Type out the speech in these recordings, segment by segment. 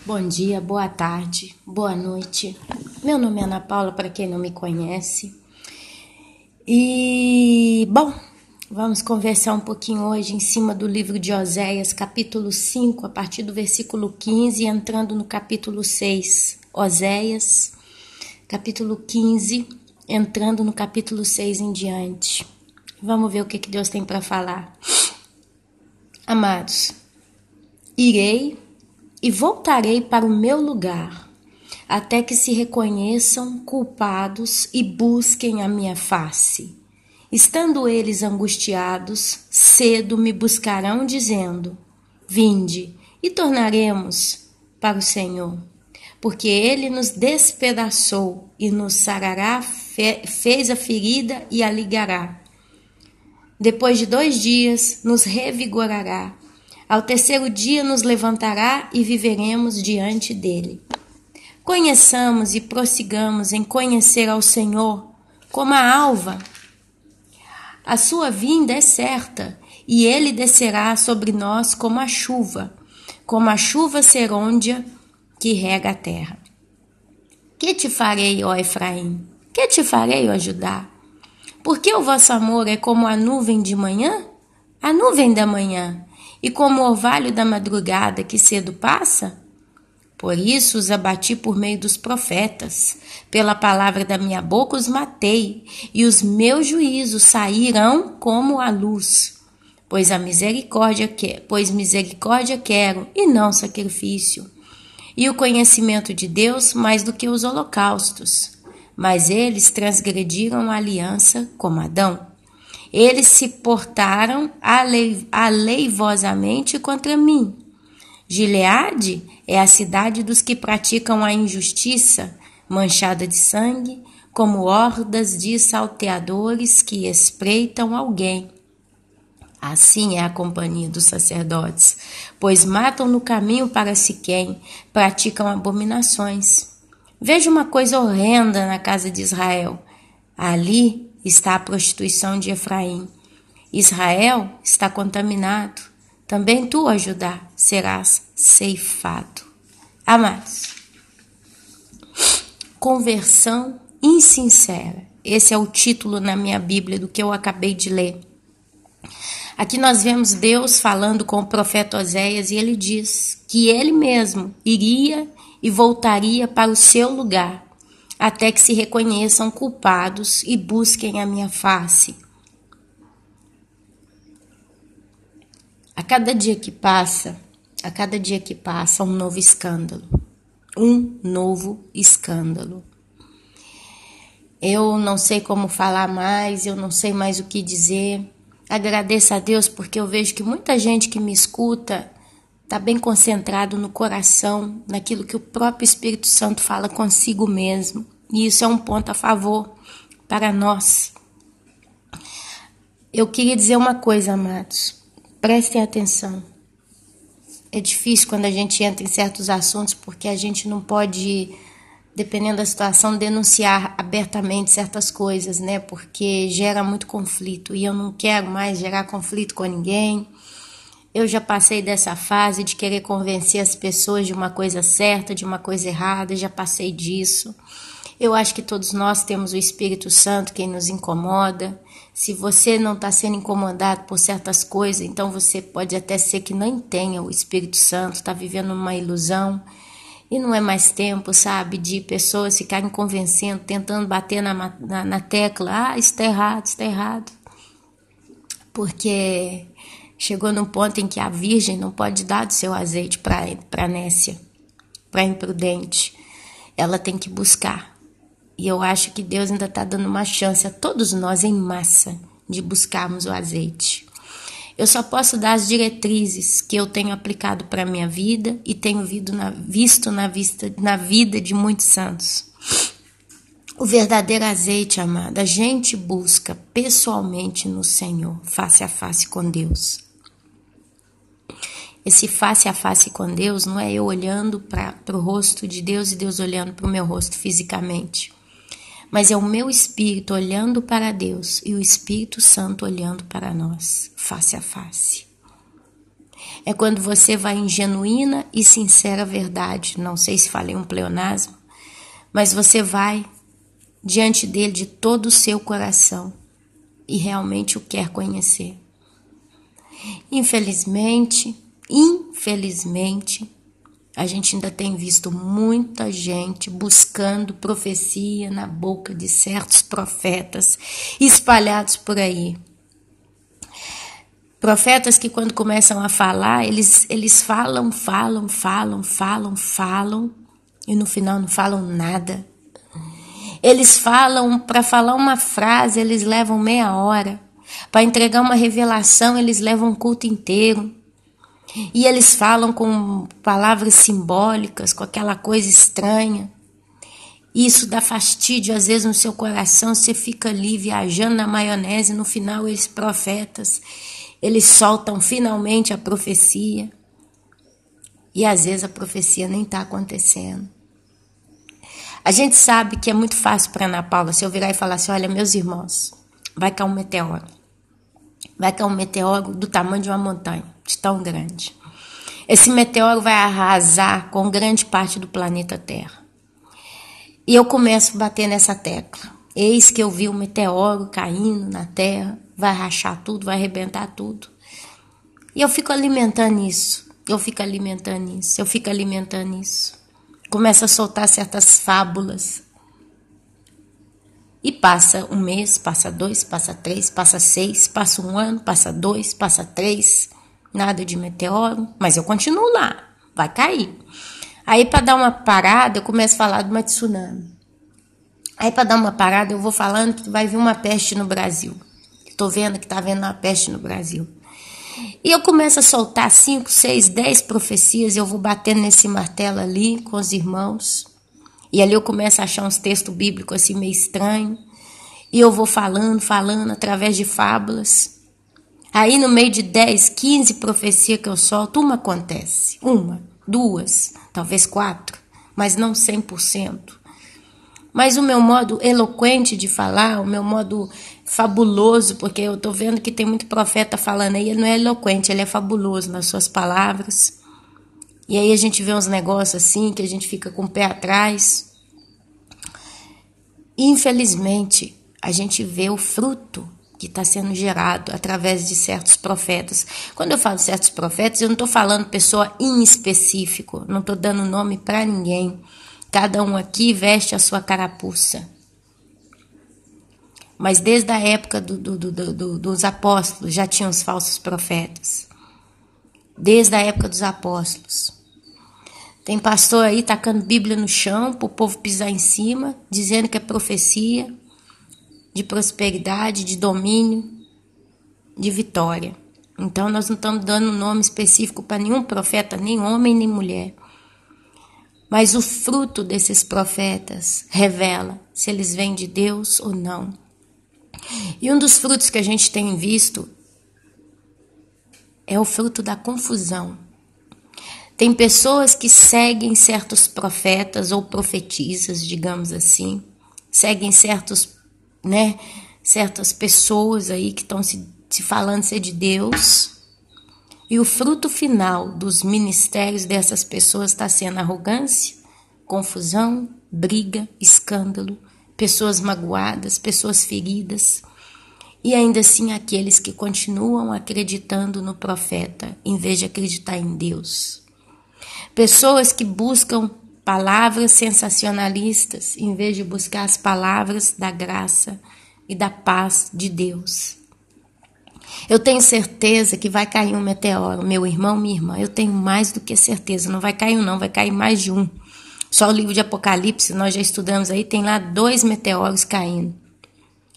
Bom dia, boa tarde, boa noite. Meu nome é Ana Paula, para quem não me conhece. Vamos conversar um pouquinho hoje em cima do livro de Oséias, capítulo 5, a partir do versículo 15, entrando no capítulo 6. Oséias, capítulo 15, entrando no capítulo 6 em diante. Vamos ver o que Deus tem para falar. Amados, irei e voltarei para o meu lugar, até que se reconheçam culpados e busquem a minha face. Estando eles angustiados, cedo me buscarão, dizendo: Vinde, e tornaremos para o Senhor. Porque ele nos despedaçou e nos sarará, fez a ferida e a ligará. Depois de 2 dias, nos revigorará. Ao terceiro dia nos levantará e viveremos diante dele. Conheçamos e prossigamos em conhecer ao Senhor como a alva. A sua vinda é certa, e ele descerá sobre nós como a chuva serôdia que rega a terra. Que te farei, ó Efraim? Que te farei, ó Judá? Porque o vosso amor é como a nuvem de manhã? A nuvem da manhã, e como o orvalho da madrugada que cedo passa? Por isso os abati por meio dos profetas, pela palavra da minha boca os matei, e os meus juízos sairão como a luz. Pois misericórdia quero, e não sacrifício, e o conhecimento de Deus mais do que os holocaustos. Mas eles transgrediram a aliança como Adão. Eles se portaram aleivosamente contra mim. Gileade é a cidade dos que praticam a injustiça, manchada de sangue, como hordas de salteadores que espreitam alguém. Assim é a companhia dos sacerdotes, pois matam no caminho para Siquém, praticam abominações. Veja uma coisa horrenda na casa de Israel. Ali está a prostituição de Efraim. Israel está contaminado. Também tu, ó Judá, serás ceifado. Amados, conversão insincera. Esse é o título na minha Bíblia do que eu acabei de ler. Aqui nós vemos Deus falando com o profeta Oséias e ele diz que ele mesmo iria e voltaria para o seu lugar, até que se reconheçam culpados e busquem a minha face. A cada dia que passa, um novo escândalo. Um novo escândalo. Eu não sei como falar mais, eu não sei mais o que dizer. Agradeço a Deus porque eu vejo que muita gente que me escuta está bem concentrado no coração, naquilo que o próprio Espírito Santo fala consigo mesmo. E isso é um ponto a favor para nós. Eu queria dizer uma coisa, amados. Prestem atenção. É difícil quando a gente entra em certos assuntos porque a gente não pode, dependendo da situação, denunciar abertamente certas coisas, né? Porque gera muito conflito e eu não quero mais gerar conflito com ninguém. Eu já passei dessa fase de querer convencer as pessoas de uma coisa certa, de uma coisa errada, já passei disso. Eu acho que todos nós temos o Espírito Santo que nos incomoda. Se você não está sendo incomodado por certas coisas, então você pode até ser que não tenha o Espírito Santo, está vivendo uma ilusão. E não é mais tempo, sabe, de pessoas ficarem convencendo, tentando bater na tecla. Isso está errado, isso está errado. Porque chegou num ponto em que a virgem não pode dar do seu azeite para a nécia, para a imprudente. Ela tem que buscar. E eu acho que Deus ainda está dando uma chance a todos nós em massa de buscarmos o azeite. Eu só posso dar as diretrizes que eu tenho aplicado para a minha vida e tenho visto na vida de muitos santos. O verdadeiro azeite, amada, a gente busca pessoalmente no Senhor, face a face com Deus. Esse face a face com Deus não é eu olhando para o rosto de Deus e Deus olhando para o meu rosto fisicamente. Mas é o meu espírito olhando para Deus e o Espírito Santo olhando para nós, face a face. É quando você vai em genuína e sincera verdade. Não sei se falei um pleonasmo, mas você vai diante dele de todo o seu coração e realmente o quer conhecer. Infelizmente, a gente ainda tem visto muita gente buscando profecia na boca de certos profetas espalhados por aí. Profetas que quando começam a falar, eles falam e no final não falam nada. Eles falam, para falar uma frase, eles levam meia hora. Para entregar uma revelação, eles levam um culto inteiro. E eles falam com palavras simbólicas, com aquela coisa estranha. Isso dá fastídio, às vezes, no seu coração. Você fica ali viajando na maionese. No final, esses profetas, eles soltam finalmente a profecia. E às vezes a profecia nem está acontecendo. A gente sabe que é muito fácil para Ana Paula se eu virar e falar assim: olha, meus irmãos, vai cair um meteoro. Vai cair um meteoro do tamanho de uma montanha, de tão grande. Esse meteoro vai arrasar com grande parte do planeta Terra. E eu começo a bater nessa tecla. Eis que eu vi um meteoro caindo na Terra, vai rachar tudo, vai arrebentar tudo. E eu fico alimentando isso. Começa a soltar certas fábulas. E passa um mês, passa 2, passa 3, passa 6, passa 1 ano, passa 2, passa 3. Nada de meteoro, mas eu continuo lá, vai cair. Aí para dar uma parada, eu começo a falar de uma tsunami. Aí para dar uma parada, eu vou falando que vai vir uma peste no Brasil. Estou vendo que está havendo uma peste no Brasil. E eu começo a soltar 5, 6, 10 profecias, e eu vou batendo nesse martelo ali com os irmãos. E ali eu começo a achar uns textos bíblicos assim meio estranhos. E eu vou falando através de fábulas. Aí no meio de 10, 15 profecias que eu solto, uma acontece. 1, 2, talvez 4, mas não 100%. Mas o meu modo eloquente de falar, o meu modo fabuloso, porque eu estou vendo que tem muito profeta falando aí, ele não é eloquente, ele é fabuloso nas suas palavras. E aí a gente vê uns negócios assim, que a gente fica com o pé atrás. Infelizmente, a gente vê o fruto que está sendo gerado através de certos profetas. Quando eu falo certos profetas, eu não estou falando pessoa em específico, não estou dando nome para ninguém. Cada um aqui veste a sua carapuça. Mas desde a época dos apóstolos já tinham os falsos profetas. Desde a época dos apóstolos. Tem pastor aí tacando Bíblia no chão para o povo pisar em cima, dizendo que é profecia de prosperidade, de domínio, de vitória. Então nós não estamos dando nome específico para nenhum profeta, nem homem nem mulher. Mas o fruto desses profetas revela se eles vêm de Deus ou não. E um dos frutos que a gente tem visto é o fruto da confusão. Tem pessoas que seguem certos profetas ou profetisas, digamos assim, seguem certas pessoas aí que estão se falando ser de Deus. E o fruto final dos ministérios dessas pessoas está sendo arrogância, confusão, briga, escândalo, pessoas magoadas, pessoas feridas. E ainda assim aqueles que continuam acreditando no profeta, em vez de acreditar em Deus. Pessoas que buscam palavras sensacionalistas, em vez de buscar as palavras da graça e da paz de Deus. Eu tenho certeza que vai cair um meteoro, meu irmão, minha irmã, eu tenho mais do que certeza, não vai cair um não, vai cair mais de um. Só o livro de Apocalipse, nós já estudamos aí, tem lá 2 meteoros caindo.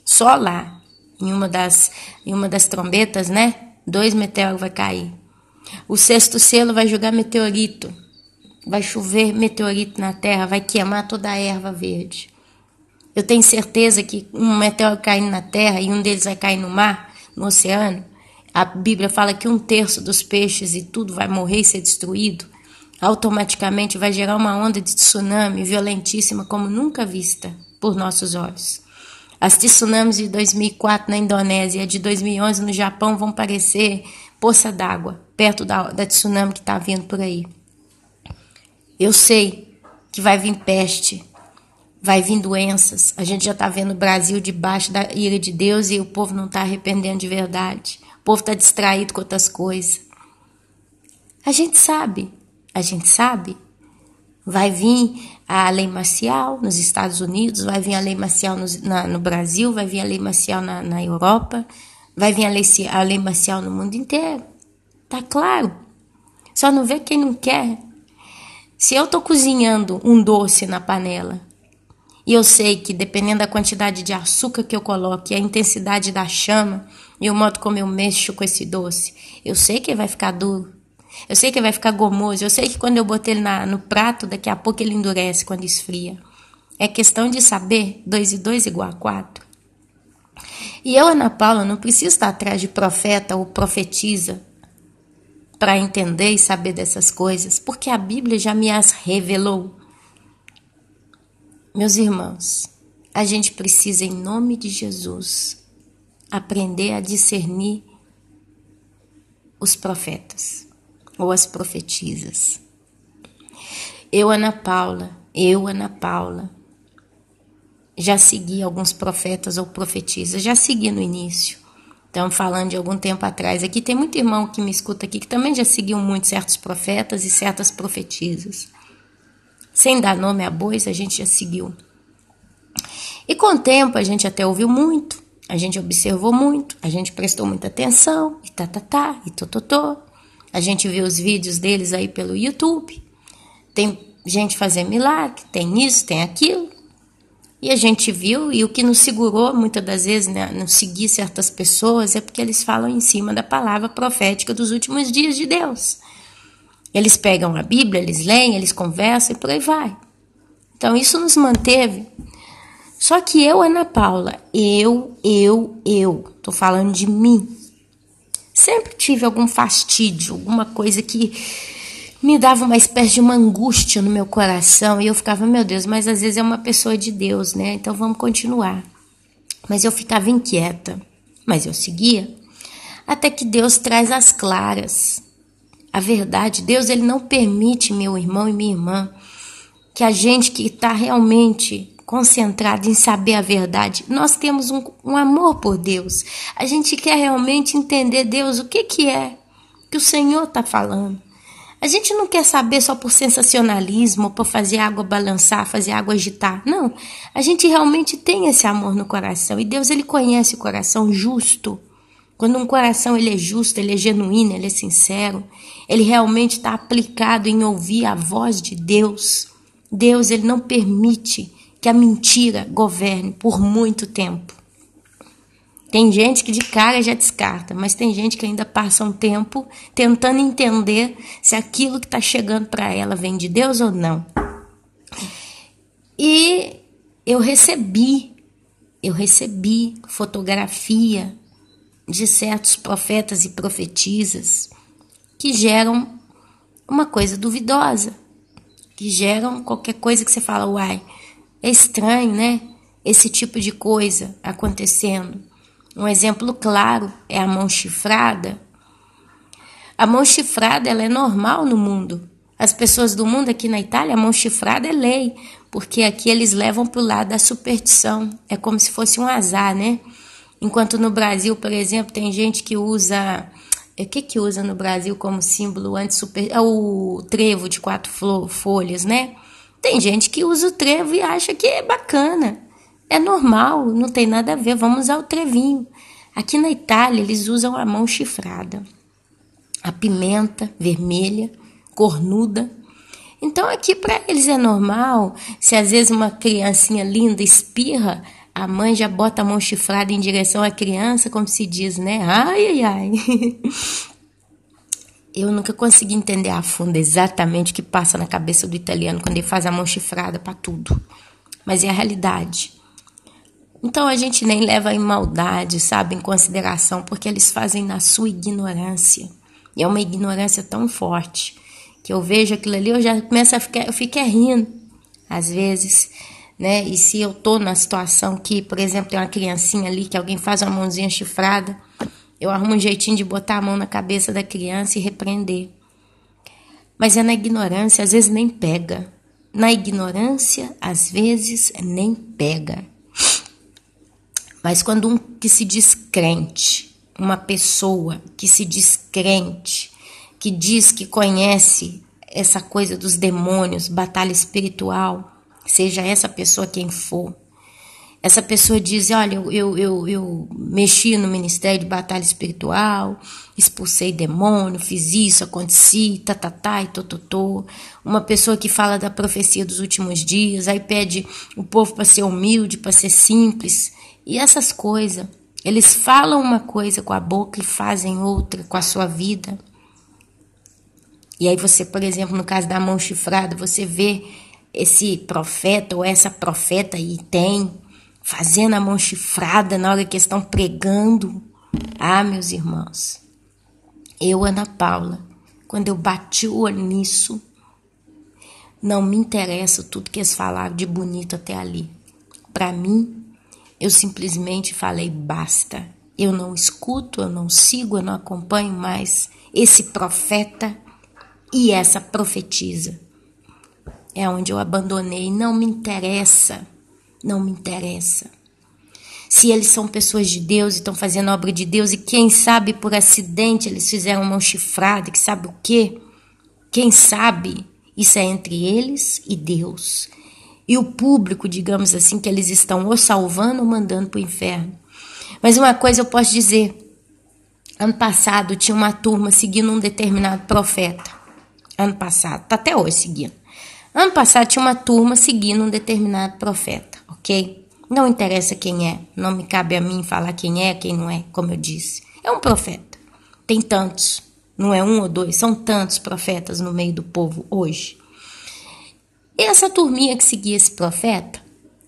Só lá, em uma das trombetas, né? 2 meteoros vai cair. O 6º selo vai jogar meteorito, vai chover meteorito na terra, vai queimar toda a erva verde. Eu tenho certeza que um meteoro caindo na terra e um deles vai cair no mar, no oceano. A Bíblia fala que 1/3 dos peixes e tudo vai morrer e ser destruído. Automaticamente vai gerar uma onda de tsunami violentíssima como nunca vista por nossos olhos. As tsunamis de 2004 na Indonésia e a de 2011 no Japão vão parecer poça d'água perto da tsunami que está vindo por aí. Eu sei que vai vir peste, vai vir doenças. A gente já está vendo o Brasil debaixo da ira de Deus e o povo não está arrependendo de verdade. O povo está distraído com outras coisas. A gente sabe. Vai vir a lei marcial nos Estados Unidos, vai vir a lei marcial no Brasil, vai vir a lei marcial na Europa, vai vir a lei marcial no mundo inteiro. Tá claro. Só não vê quem não quer. Se eu tô cozinhando um doce na panela e eu sei que dependendo da quantidade de açúcar que eu coloco e a intensidade da chama e o modo como eu mexo com esse doce, eu sei que vai ficar duro. Eu sei que vai ficar gomoso. Eu sei que quando eu botar ele no prato, daqui a pouco ele endurece quando esfria. É questão de saber 2 e 2 igual a 4. E eu, Ana Paula, não preciso estar atrás de profeta ou profetiza para entender e saber dessas coisas, porque a Bíblia já me as revelou. Meus irmãos, a gente precisa, em nome de Jesus, aprender a discernir os profetas ou as profetisas. Eu, Ana Paula, já segui alguns profetas ou profetisas, já segui no início. Estamos falando de algum tempo atrás. Aqui tem muito irmão que me escuta aqui que também já seguiu muito certos profetas e certas profetisas. Sem dar nome a bois, a gente já seguiu. E com o tempo a gente até ouviu muito, a gente observou muito, a gente prestou muita atenção, e e tototô. A gente viu os vídeos deles aí pelo YouTube. Tem gente fazendo milagre, tem isso, tem aquilo. E a gente viu, e o que nos segurou muitas das vezes, né, não seguir certas pessoas, é porque eles falam em cima da palavra profética dos últimos dias de Deus. Eles pegam a Bíblia, eles leem, eles conversam e por aí vai. Então isso nos manteve. Só que eu, Ana Paula, tô falando de mim. Sempre tive algum fastídio, alguma coisa que me dava uma espécie de uma angústia no meu coração. E eu ficava, meu Deus, mas às vezes é uma pessoa de Deus, né? Então vamos continuar. Mas eu ficava inquieta. Mas eu seguia. Até que Deus traz as claras. A verdade, Deus ele não permite, meu irmão e minha irmã, que a gente que está realmente concentrado em saber a verdade, nós temos um amor por Deus. A gente quer realmente entender, Deus, o que é que o Senhor está falando. A gente não quer saber só por sensacionalismo, por fazer água balançar, fazer água agitar. Não, a gente realmente tem esse amor no coração. E Deus, ele conhece o coração justo. Quando um coração ele é justo, ele é genuíno, ele é sincero, ele realmente está aplicado em ouvir a voz de Deus. Deus, ele não permite que a mentira governe por muito tempo. Tem gente que de cara já descarta, mas tem gente que ainda passa um tempo tentando entender se aquilo que está chegando para ela vem de Deus ou não. E eu recebi fotografia de certos profetas e profetisas que geram uma coisa duvidosa, que geram qualquer coisa que você fala, uai, é estranho, né? Esse tipo de coisa acontecendo. Um exemplo claro é a mão chifrada. A mão chifrada ela é normal no mundo. As pessoas do mundo aqui na Itália, a mão chifrada é lei, porque aqui eles levam para o lado da superstição. É como se fosse um azar, né? Enquanto no Brasil, por exemplo, tem gente que usa... O que usa no Brasil como símbolo anti-super... É o trevo de 4 folhas, né? Tem gente que usa o trevo e acha que é bacana. É normal, não tem nada a ver, vamos usar o trevinho. Aqui na Itália, eles usam a mão chifrada. A pimenta vermelha, cornuda. Então, aqui para eles é normal. Se às vezes uma criancinha linda espirra, a mãe já bota a mão chifrada em direção à criança, como se diz, né? Ai, ai, ai. Eu nunca consegui entender a fundo exatamente o que passa na cabeça do italiano quando ele faz a mão chifrada para tudo. Mas é a realidade. Então a gente nem leva em maldade, sabe, em consideração, porque eles fazem na sua ignorância. E é uma ignorância tão forte que eu vejo aquilo ali, eu já começo a ficar, eu fico rindo, às vezes, né? E se eu tô na situação que, por exemplo, tem uma criancinha ali, que alguém faz uma mãozinha chifrada, Eu arrumo um jeitinho de botar a mão na cabeça da criança e repreender. Mas é na ignorância, às vezes nem pega. Na ignorância, às vezes nem pega. Mas quando um que se diz crente, uma pessoa que se diz crente, que diz que conhece essa coisa dos demônios, batalha espiritual, seja essa pessoa quem for, essa pessoa diz, olha, eu mexi no ministério de batalha espiritual, expulsei demônio, fiz isso, aconteci, e tototô. Uma pessoa que fala da profecia dos últimos dias, aí pede o povo para ser humilde, para ser simples, e essas coisas. Eles falam uma coisa com a boca e fazem outra com a sua vida. E aí você, por exemplo, no caso da mão chifrada, você vê esse profeta ou essa profeta aí fazendo a mão chifrada na hora que estão pregando. Ah, meus irmãos, eu, Ana Paula, quando eu bati o olho nisso, não me interessa tudo que eles falaram de bonito até ali. Para mim, eu simplesmente falei, basta. Eu não escuto, eu não sigo, eu não acompanho mais esse profeta e essa profetisa. É onde eu abandonei, não me interessa. Não me interessa. Se eles são pessoas de Deus e estão fazendo a obra de Deus e quem sabe por acidente eles fizeram mão chifrada, que sabe o quê? Quem sabe isso é entre eles e Deus. E o público, digamos assim, que eles estão ou salvando ou mandando para o inferno. Mas uma coisa eu posso dizer. Ano passado tinha uma turma seguindo um determinado profeta. Ano passado, tá até hoje seguindo. Ano passado tinha uma turma seguindo um determinado profeta, ok? Não interessa quem é, não me cabe a mim falar quem é, quem não é, como eu disse. É um profeta, tem tantos, não é um ou dois, são tantos profetas no meio do povo hoje. E essa turminha que seguia esse profeta,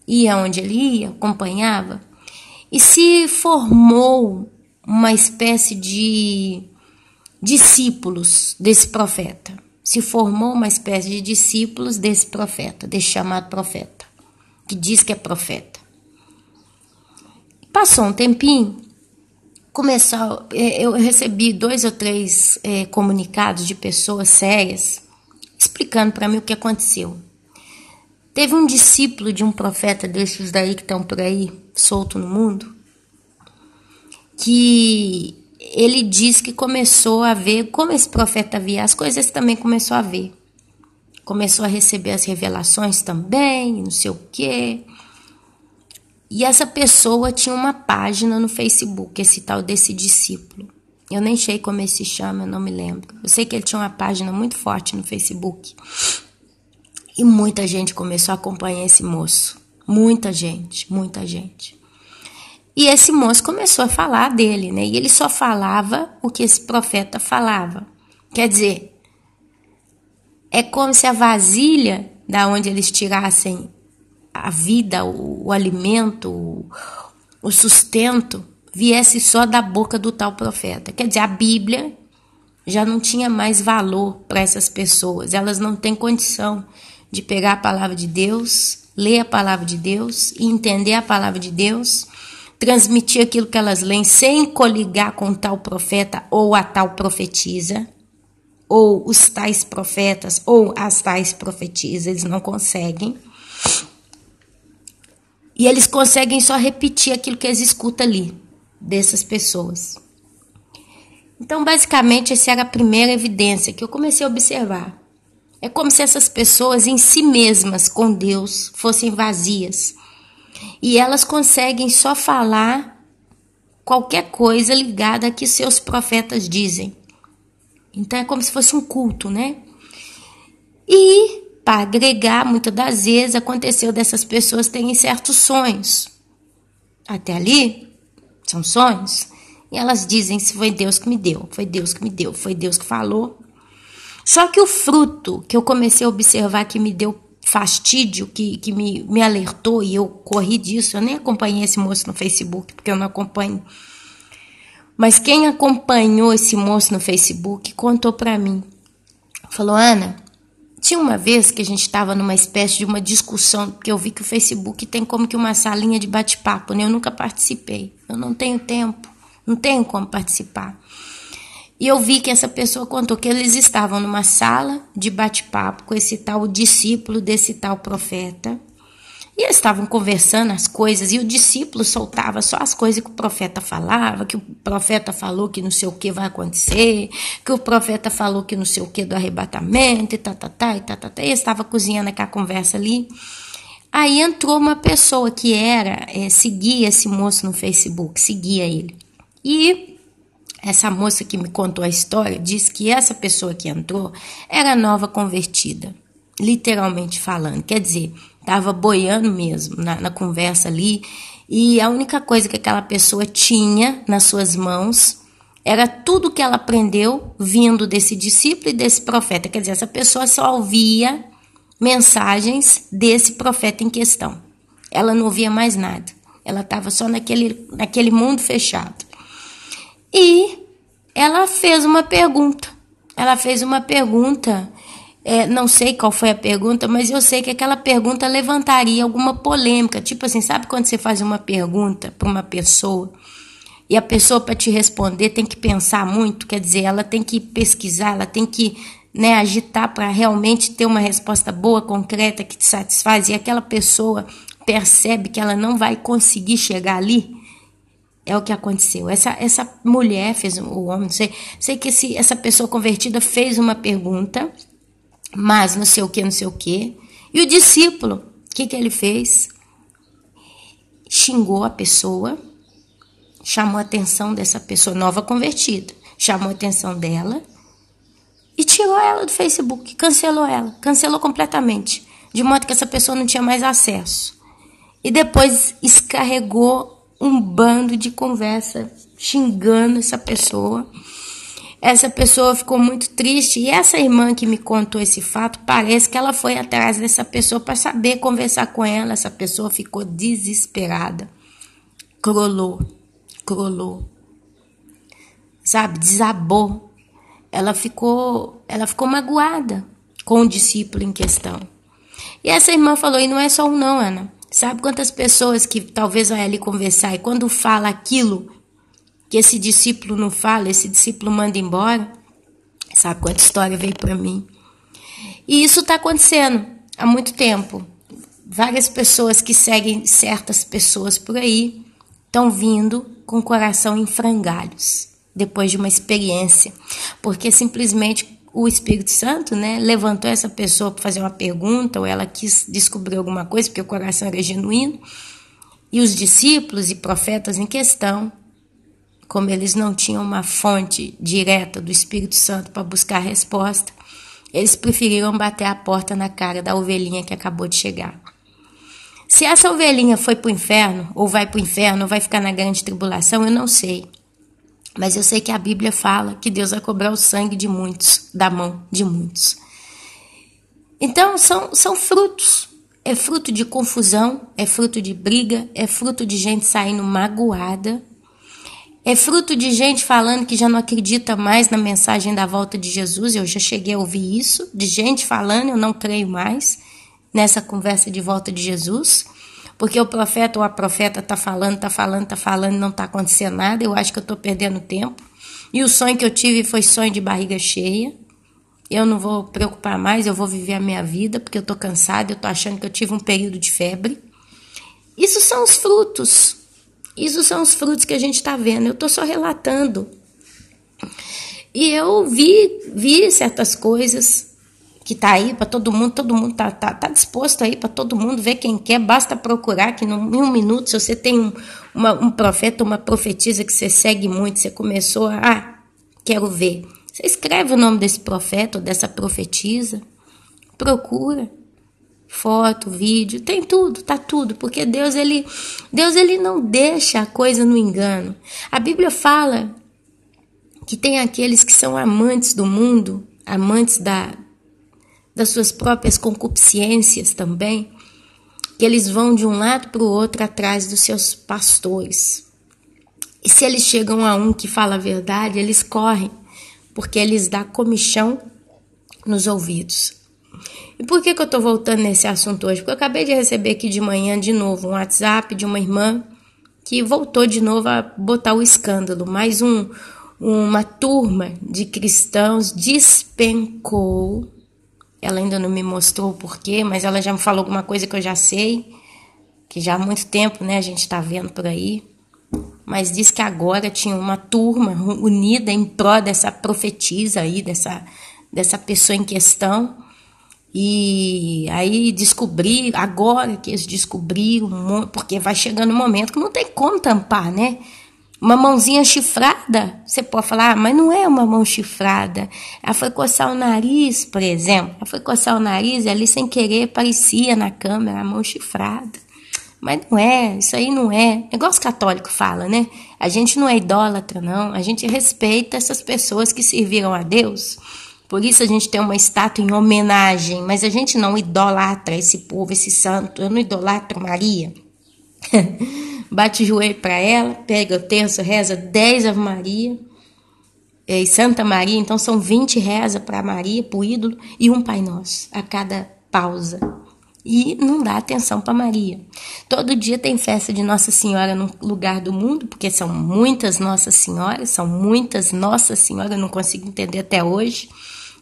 ia onde ele ia, acompanhava, e se formou uma espécie de discípulos desse profeta. Se formou uma espécie de discípulos desse profeta, desse chamado profeta, que diz que é profeta. Passou um tempinho, eu recebi 2 ou 3 comunicados de pessoas sérias, explicando para mim o que aconteceu. Teve um discípulo de um profeta desses daí que estão por aí, solto no mundo, que ele diz que começou a ver, como esse profeta via as coisas, também começou a ver. Começou a receber as revelações também, não sei o quê. E essa pessoa tinha uma página no Facebook, esse tal desse discípulo. Eu nem sei como ele se chama, eu não me lembro. Eu sei que ele tinha uma página muito forte no Facebook. E muita gente começou a acompanhar esse moço. Muita gente, muita gente. E esse moço começou a falar dele, né? E ele só falava o que esse profeta falava. Quer dizer, é como se a vasilha da onde eles tirassem a vida, o alimento, o sustento, viesse só da boca do tal profeta. Quer dizer, a Bíblia já não tinha mais valor para essas pessoas. Elas não têm condição de pegar a palavra de Deus, ler a palavra de Deus e entender a palavra de Deus, transmitir aquilo que elas leem sem coligar com tal profeta ou a tal profetisa, ou os tais profetas ou as tais profetisas. Eles não conseguem. E eles conseguem só repetir aquilo que eles escutam ali, dessas pessoas. Então, basicamente, essa era a primeira evidência que eu comecei a observar. É como se essas pessoas em si mesmas, com Deus, fossem vazias. E elas conseguem só falar qualquer coisa ligada a que seus profetas dizem. Então, é como se fosse um culto, né? E, para agregar, muitas das vezes, aconteceu dessas pessoas terem certos sonhos. Até ali, são sonhos. E elas dizem, se foi Deus que me deu, foi Deus que me deu, foi Deus que falou. Só que o fruto que eu comecei a observar que me deu fastídio, que me alertou e eu corri disso, eu nem acompanhei esse moço no Facebook, porque eu não acompanho. Mas quem acompanhou esse moço no Facebook contou para mim. Falou, Ana, tinha uma vez que a gente estava numa espécie de uma discussão, porque eu vi que o Facebook tem como que uma salinha de bate-papo, né? Eu nunca participei, eu não tenho tempo, não tenho como participar. E eu vi que essa pessoa contou que eles estavam numa sala de bate-papo com esse tal discípulo desse tal profeta. E eles estavam conversando as coisas, e o discípulo soltava só as coisas que o profeta falava, que o profeta falou que não sei o que vai acontecer, que o profeta falou que não sei o que do arrebatamento, e tá. E eles estavam cozinhando aquela conversa ali. Aí entrou uma pessoa que seguia esse moço no Facebook, seguia ele. E essa moça que me contou a história disse que essa pessoa que entrou era nova convertida, literalmente falando. Quer dizer, estava boiando mesmo na conversa ali, e a única coisa que aquela pessoa tinha nas suas mãos era tudo que ela aprendeu vindo desse discípulo e desse profeta. Quer dizer, essa pessoa só ouvia mensagens desse profeta em questão. Ela não ouvia mais nada. Ela estava só naquele mundo fechado. E ela fez uma pergunta. Não sei qual foi a pergunta, mas eu sei que aquela pergunta levantaria alguma polêmica. Tipo assim, sabe quando você faz uma pergunta para uma pessoa e a pessoa, para te responder, tem que pensar muito? Quer dizer, ela tem que pesquisar, ela tem que, agitar para realmente ter uma resposta boa, concreta, que te satisfaz, e aquela pessoa percebe que ela não vai conseguir chegar ali. É o que aconteceu. Essa mulher fez, o homem, não sei que essa pessoa convertida fez uma pergunta, mas não sei o que. E o discípulo, o que ele fez? Xingou a pessoa, chamou a atenção dessa pessoa nova convertida, chamou a atenção dela e tirou ela do Facebook, cancelou completamente, de modo que essa pessoa não tinha mais acesso. E depois escarregou um bando de conversa xingando essa pessoa. Essa pessoa ficou muito triste, e essa irmã que me contou esse fato, parece que ela foi atrás dessa pessoa para saber conversar com ela. Essa pessoa ficou desesperada, crolou, sabe, desabou. Ela ficou magoada com o discípulo em questão. E essa irmã falou, e não é só um não, Ana. Sabe quantas pessoas que talvez vai ali conversar e quando fala aquilo que esse discípulo não fala, esse discípulo manda embora? Sabe quanta história veio para mim? E isso está acontecendo há muito tempo. Várias pessoas que seguem certas pessoas por aí estão vindo com o coração em frangalhos, depois de uma experiência, porque simplesmente o Espírito Santo, levantou essa pessoa para fazer uma pergunta, ou ela quis descobrir alguma coisa, porque o coração era genuíno, e os discípulos e profetas em questão, como eles não tinham uma fonte direta do Espírito Santo para buscar a resposta, eles preferiram bater a porta na cara da ovelhinha que acabou de chegar. Se essa ovelhinha foi para o inferno, ou vai para o inferno, ou vai ficar na grande tribulação, eu não sei. Mas eu sei que a Bíblia fala que Deus vai cobrar o sangue de muitos, da mão de muitos. Então, são frutos. É fruto de confusão, é fruto de briga, é fruto de gente saindo magoada, é fruto de gente falando que já não acredita mais na mensagem da volta de Jesus. Eu já cheguei a ouvir isso, de gente falando, eu não creio mais nessa conversa de volta de Jesus. Porque o profeta ou a profeta está falando e não está acontecendo nada. Eu acho que eu estou perdendo tempo. E o sonho que eu tive foi sonho de barriga cheia. Eu não vou preocupar mais, eu vou viver a minha vida, porque eu estou cansada, eu estou achando que eu tive um período de febre. Isso são os frutos. Isso são os frutos que a gente está vendo. Eu estou só relatando. E eu vi certas coisas que tá aí para todo mundo tá disposto aí para todo mundo ver quem quer, basta procurar que em um minuto, se você tem um profeta, uma profetisa que você segue muito, você começou quero ver, você escreve o nome desse profeta ou dessa profetisa, procura, foto, vídeo, tem tudo, tá tudo, porque Deus ele não deixa a coisa no engano. A Bíblia fala que tem aqueles que são amantes do mundo, amantes das suas próprias concupiscências também, que eles vão de um lado para o outro atrás dos seus pastores. E se eles chegam a um que fala a verdade, eles correm, porque eles dão comichão nos ouvidos. E por que eu estou voltando nesse assunto hoje? Porque eu acabei de receber aqui de manhã, de novo, um WhatsApp de uma irmã que voltou de novo a botar o escândalo. Mais uma turma de cristãos despencou. Ela ainda não me mostrou o porquê, mas ela já me falou alguma coisa que eu já sei, que já há muito tempo, né, a gente está vendo por aí. Mas diz que agora tinha uma turma unida em pró dessa profetisa aí, dessa pessoa em questão. E aí agora que eles descobriram, porque vai chegando um momento que não tem como tampar, né? Uma mãozinha chifrada, você pode falar, mas não é uma mão chifrada. Ela foi coçar o nariz, por exemplo. Ela foi coçar o nariz e ali sem querer parecia na câmera a mão chifrada. Mas não é, isso aí não é. É igual os católicos falam, né? A gente não é idólatra, não. A gente respeita essas pessoas que serviram a Deus. Por isso a gente tem uma estátua em homenagem. Mas a gente não idolatra esse povo, esse santo. Eu não idolatro Maria. Bate o joelho para ela, pega o terço, reza 10 Ave Maria. E Santa Maria, então são 20 reza para Maria, para o ídolo, e um Pai Nosso a cada pausa. E não dá atenção para Maria. Todo dia tem festa de Nossa Senhora num lugar do mundo, porque são muitas Nossas Senhoras, eu não consigo entender até hoje.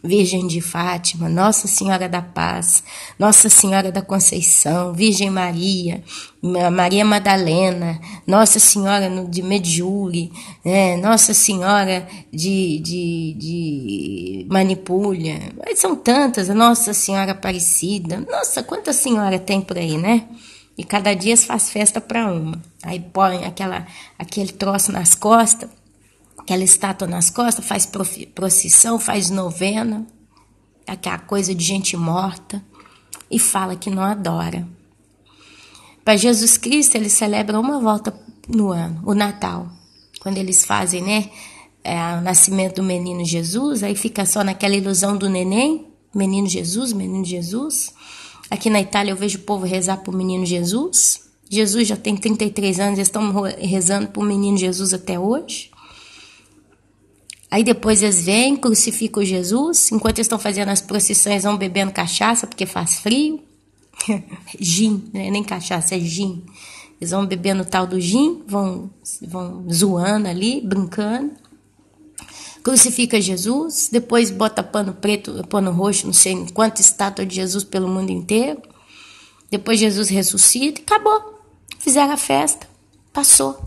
Virgem de Fátima, Nossa Senhora da Paz, Nossa Senhora da Conceição, Virgem Maria, Maria Madalena, Nossa Senhora de Medjugorje, Nossa Senhora de Manipulha, são tantas, Nossa Senhora Aparecida, nossa, quanta senhora tem por aí, né? E cada dia faz festa para uma. Aí põe aquele troço nas costas, aquela estátua nas costas, faz procissão, faz novena, aquela coisa de gente morta, e fala que não adora. Para Jesus Cristo, eles celebram uma volta no ano, o Natal. Quando eles fazem, né, o nascimento do menino Jesus, aí fica só naquela ilusão do neném, menino Jesus, menino Jesus. Aqui na Itália eu vejo o povo rezar para o menino Jesus. Jesus já tem 33 anos, eles estão rezando para o menino Jesus até hoje. Aí depois eles vêm, crucificam Jesus, enquanto eles estão fazendo as procissões, vão bebendo cachaça, porque faz frio. Gin, né? Nem cachaça, é gin. Eles vão bebendo o tal do gin, vão zoando ali, brincando. Crucifica Jesus, depois bota pano preto, pano roxo, não sei quanta estátua de Jesus pelo mundo inteiro. Depois Jesus ressuscita e acabou. Fizeram a festa, passou.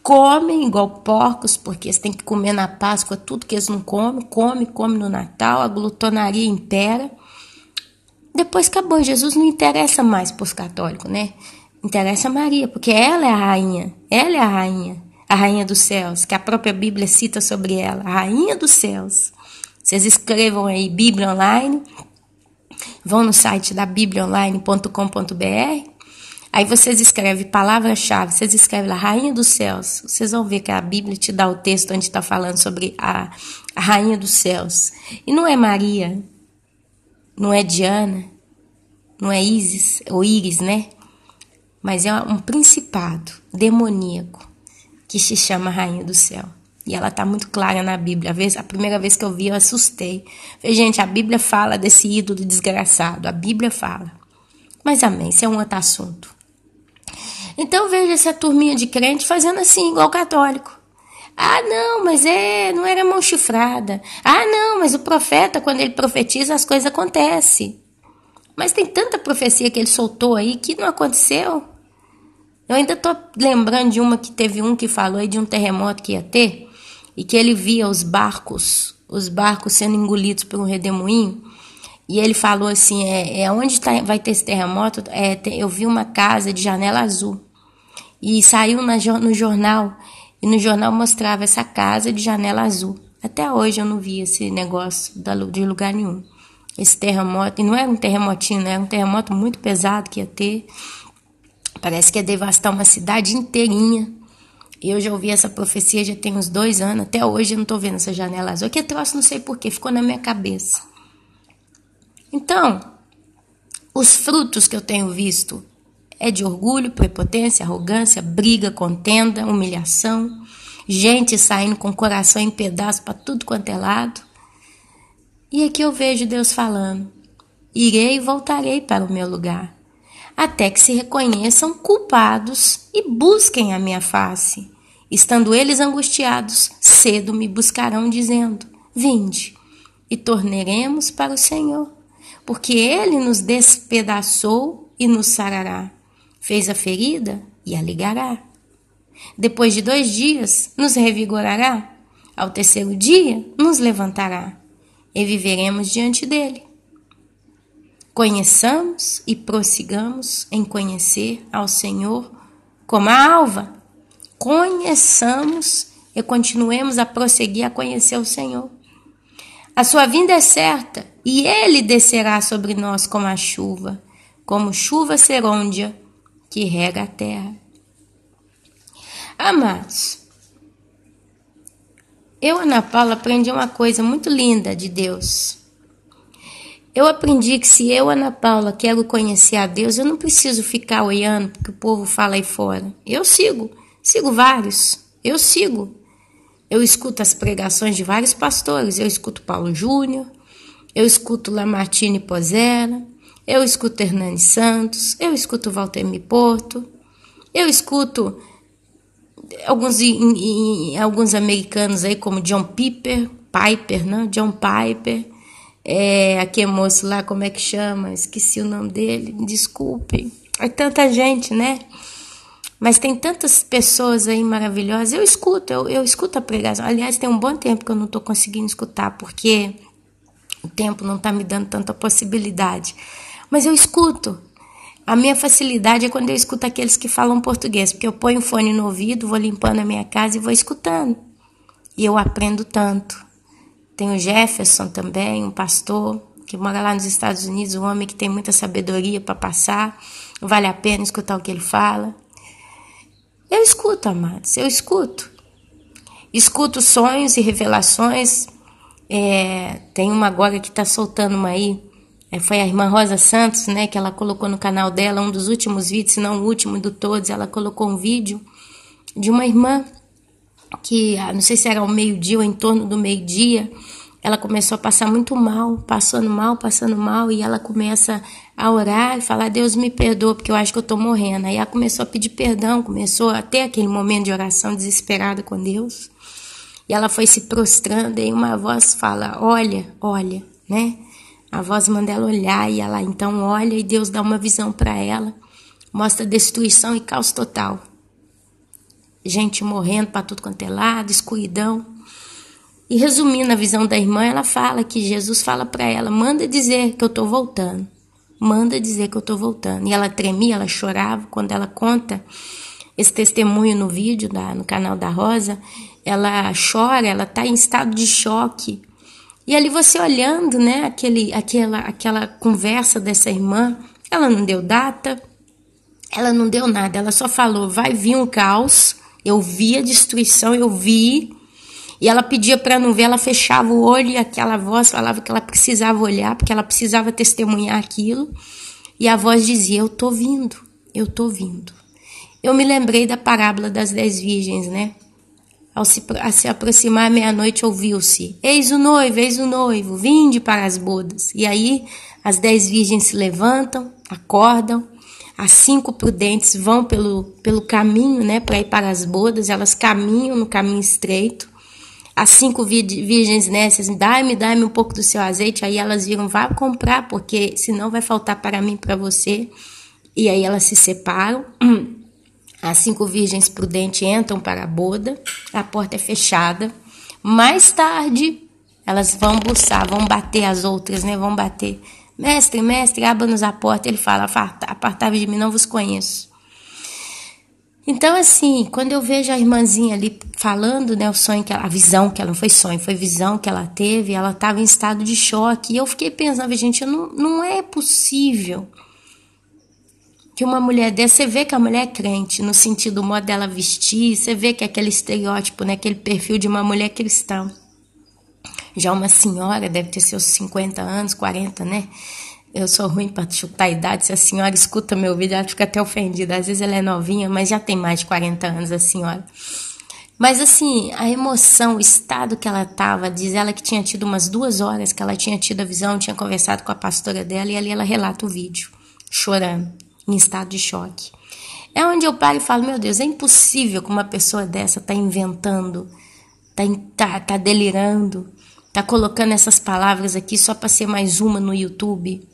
Comem igual porcos, porque eles têm que comer na Páscoa tudo que eles não comem. Come no Natal, a glutonaria impera. Depois acabou, Jesus não interessa mais para os católicos, né? Interessa a Maria, porque ela é a rainha. Ela é a rainha dos céus, que a própria Bíblia cita sobre ela, a rainha dos céus. Vocês escrevam aí Bíblia Online, vão no site da bibliaonline.com.br. Aí vocês escrevem palavra-chave, vocês escrevem lá, Rainha dos Céus. Vocês vão ver que a Bíblia te dá o texto onde está falando sobre a Rainha dos Céus. E não é Maria, não é Diana, não é Isis, ou Íris, né? Mas é um principado demoníaco que se chama Rainha do Céu. E ela está muito clara na Bíblia. A primeira vez que eu vi, eu assustei. Falei, gente, a Bíblia fala desse ídolo desgraçado. A Bíblia fala. Mas amém, isso é um outro assunto. Então veja essa turminha de crente fazendo assim, igual católico. Ah, não, mas não era mão chifrada. Ah, não, mas o profeta, quando ele profetiza, as coisas acontecem. Mas tem tanta profecia que ele soltou aí que não aconteceu. Eu ainda estou lembrando de uma que teve um que falou aí de um terremoto que ia ter, e que ele via os barcos sendo engolidos por um redemoinho. E ele falou assim, onde vai ter esse terremoto, eu vi uma casa de janela azul. E saiu no jornal, e no jornal mostrava essa casa de janela azul. Até hoje eu não vi esse negócio de lugar nenhum. Esse terremoto, e não era um terremotinho, né? Era um terremoto muito pesado que ia ter. Parece que ia devastar uma cidade inteirinha. E eu já ouvi essa profecia já tem uns 2 anos, até hoje eu não estou vendo essa janela azul. Que troço, não sei porquê, ficou na minha cabeça. Então, os frutos que eu tenho visto é de orgulho, prepotência, arrogância, briga, contenda, humilhação, gente saindo com o coração em pedaços para tudo quanto é lado. E aqui eu vejo Deus falando, irei e voltarei para o meu lugar. até que se reconheçam culpados e busquem a minha face. Estando eles angustiados, cedo me buscarão, dizendo: vinde, e tornaremos para o Senhor, porque Ele nos despedaçou e nos sarará, fez a ferida e a ligará. Depois de 2 dias, nos revigorará, ao 3º dia, nos levantará, e viveremos diante dele. Conheçamos e prossigamos em conhecer ao Senhor como a alva. Conheçamos e continuemos a prosseguir a conhecer o Senhor. A sua vinda é certa e Ele descerá sobre nós como chuva serôndia que rega a terra. Amados, eu, Ana Paula, aprendi uma coisa muito linda de Deus. Eu aprendi que se eu, Ana Paula, quero conhecer a Deus, eu não preciso ficar olhando o que o povo fala aí fora. Eu sigo vários, eu escuto as pregações de vários pastores, eu escuto Paulo Júnior, eu escuto Lamartine Pozella, eu escuto Hernani Santos, eu escuto Valtemir Porto, eu escuto alguns americanos aí como John Piper, né? John Piper, aquele moço lá, como é que chama? Esqueci o nome dele, desculpe. É tanta gente, né? Mas tem tantas pessoas aí maravilhosas. Eu escuto a pregação. Aliás, tem um bom tempo que eu não estou conseguindo escutar, porque o tempo não está me dando tanta possibilidade. Mas eu escuto. A minha facilidade é quando eu escuto aqueles que falam português, porque eu ponho o fone no ouvido, vou limpando a minha casa e vou escutando. E eu aprendo tanto. Tem o Jefferson também, um pastor que mora lá nos Estados Unidos, um homem que tem muita sabedoria para passar. Vale a pena escutar o que ele fala. Eu escuto, amados, eu escuto. Escuto sonhos e revelações. Tem uma agora que está soltando uma aí. Foi a irmã Rosa Santos, né, que ela colocou no canal dela, um dos últimos vídeos, se não o último de todos. Ela colocou um vídeo de uma irmã que, não sei se era ao meio-dia ou em torno do meio-dia, ela começou a passar muito mal, passando mal, e ela começa a orar e falar: Deus me perdoa, porque eu acho que eu estou morrendo. Aí ela começou a pedir perdão, começou a ter aquele momento de oração desesperada com Deus, e ela foi se prostrando, e uma voz fala: olha, né? A voz manda ela olhar, e ela então olha, e Deus dá uma visão para ela, mostra destruição e caos total. Gente morrendo para tudo quanto é lado, escuridão. E resumindo a visão da irmã, ela fala que Jesus fala para ela: manda dizer que eu estou voltando. Manda dizer que eu estou voltando. E ela tremia, ela chorava. Quando ela conta esse testemunho no vídeo, no canal da Rosa, ela chora, ela está em estado de choque. E ali você olhando, né, aquela conversa dessa irmã, ela não deu data, ela não deu nada, ela só falou: vai vir um caos, eu vi a destruição, eu vi. E ela pedia para não ver, ela fechava o olho, e aquela voz falava que ela precisava olhar, porque ela precisava testemunhar aquilo. E a voz dizia: eu estou vindo, eu estou vindo. Eu me lembrei da parábola das 10 virgens, né? Ao se aproximar a meia-noite, ouviu-se: eis o noivo, vinde para as bodas. E aí as 10 virgens se levantam, acordam, as 5 prudentes vão pelo caminho, né, para ir para as bodas, elas caminham no caminho estreito. As 5 virgens nessas: dai-me um pouco do seu azeite. Aí elas viram: vá comprar, porque senão vai faltar para mim e para você. E aí elas se separam. As 5 virgens prudentes entram para a boda, a porta é fechada. Mais tarde, elas vão bater as outras, né? Vão bater: mestre, abra-nos a porta. Ele fala: apartai-vos de mim, não vos conheço. Então, assim, quando eu vejo a irmãzinha ali falando, né, a visão que ela, não foi sonho, foi visão que ela teve, ela estava em estado de choque. E eu fiquei pensando: gente, não é possível que uma mulher dessa, você vê que a mulher é crente, no sentido do modo dela vestir, você vê que é aquele estereótipo, né, aquele perfil de uma mulher cristã. Já uma senhora, deve ter seus 50 anos, 40, né? Eu sou ruim para chutar a idade. Se a senhora escuta meu vídeo, ela fica até ofendida. Às vezes ela é novinha, mas já tem mais de 40 anos a senhora. Mas assim, a emoção, o estado que ela estava, diz ela que tinha tido umas 2 horas que ela tinha tido a visão, tinha conversado com a pastora dela, e ali ela relata o vídeo, chorando. em estado de choque. É onde eu paro e falo, meu Deus, é impossível que uma pessoa dessa tá inventando, tá delirando, tá colocando essas palavras aqui só para ser mais uma no YouTube.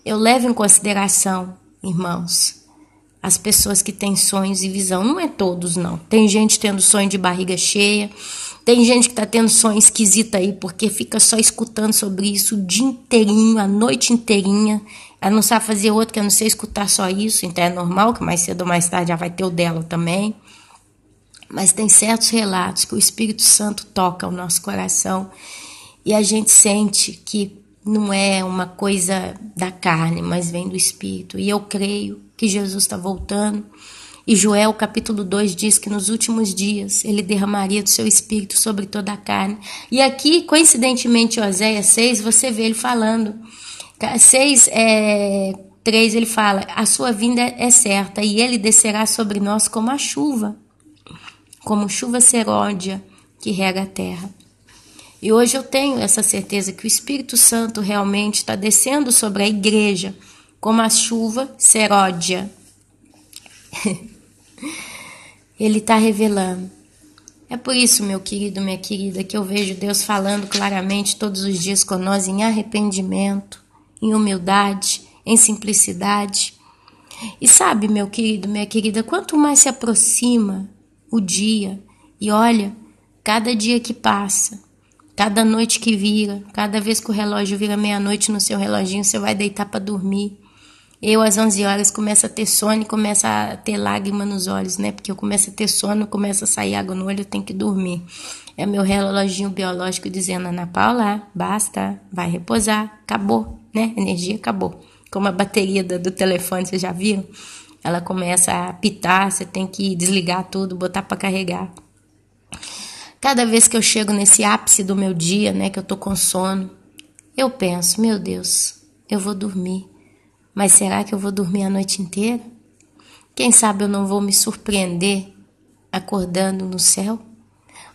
Eu levo em consideração, irmãos, as pessoas que têm sonhos e visão. Não é todos, não. Tem gente tendo sonho de barriga cheia, tem gente que tá tendo sonho esquisito aí, porque fica só escutando sobre isso o dia inteirinho, a noite inteirinha. Ela não sabe fazer outro que a não ser escutar só isso, então é normal que mais cedo ou mais tarde já vai ter o dela também. Mas tem certos relatos que o Espírito Santo toca o nosso coração e a gente sente que não é uma coisa da carne, mas vem do Espírito. E eu creio que Jesus está voltando. E Joel capítulo 2 diz que nos últimos dias ele derramaria do seu Espírito sobre toda a carne. E aqui, coincidentemente, Oséias 6, você vê ele falando. 6:3 ele fala, a sua vinda é certa e ele descerá sobre nós como a chuva, como chuva seródia que rega a terra. E hoje eu tenho essa certeza que o Espírito Santo realmente está descendo sobre a igreja como a chuva seródia. Ele está revelando. É por isso, meu querido, minha querida, que eu vejo Deus falando claramente todos os dias com nós em arrependimento, em humildade, em simplicidade. E sabe, meu querido, minha querida, quanto mais se aproxima o dia, e olha, cada dia que passa, cada noite que vira, cada vez que o relógio vira meia-noite no seu reloginho, você vai deitar para dormir. Eu, às 11 horas, começo a ter sono e começo a ter lágrima nos olhos, né? Porque eu começo a ter sono, começa a sair água no olho, eu tenho que dormir. É meu reloginho biológico dizendo, Ana Paula, basta, vai repousar, acabou, né? A energia acabou. Como a bateria do telefone, vocês já viram? Ela começa a apitar, você tem que desligar tudo, botar para carregar. Cada vez que eu chego nesse ápice do meu dia, né, que eu tô com sono, eu penso, meu Deus, eu vou dormir. Mas será que eu vou dormir a noite inteira? Quem sabe eu não vou me surpreender acordando no céu?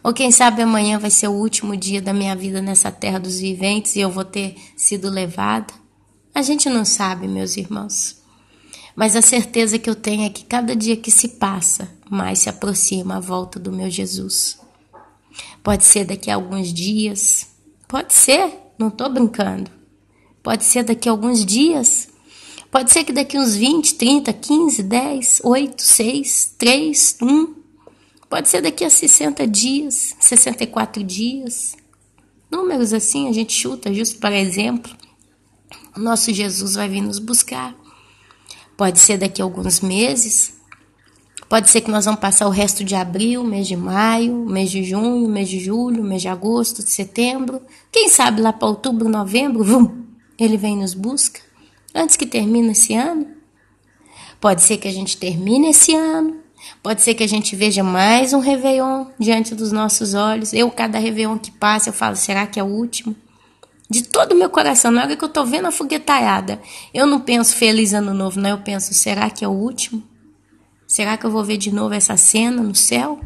Ou quem sabe amanhã vai ser o último dia da minha vida nessa terra dos viventes e eu vou ter sido levada? A gente não sabe, meus irmãos. Mas a certeza que eu tenho é que cada dia que se passa, mais se aproxima a volta do meu Jesus. Pode ser daqui a alguns dias. Pode ser, não estou brincando. Pode ser daqui a alguns dias. Pode ser que daqui uns 20, 30, 15, 10, 8, 6, 3, 1. Pode ser daqui a 60 dias, 64 dias. Números assim a gente chuta, justo para exemplo. O nosso Jesus vai vir nos buscar. Pode ser daqui a alguns meses. Pode ser que nós vamos passar o resto de abril, mês de maio, mês de junho, mês de julho, mês de agosto, de setembro. Quem sabe lá para outubro, novembro, ele vem e nos busca. Antes que termine esse ano. Pode ser que a gente termine esse ano. Pode ser que a gente veja mais um Réveillon diante dos nossos olhos. Cada Réveillon que passa, eu falo, será que é o último? De todo o meu coração, na hora que eu tô vendo a foguetalhada, eu não penso feliz ano novo, não. Eu penso, será que é o último? Será que eu vou ver de novo essa cena no céu?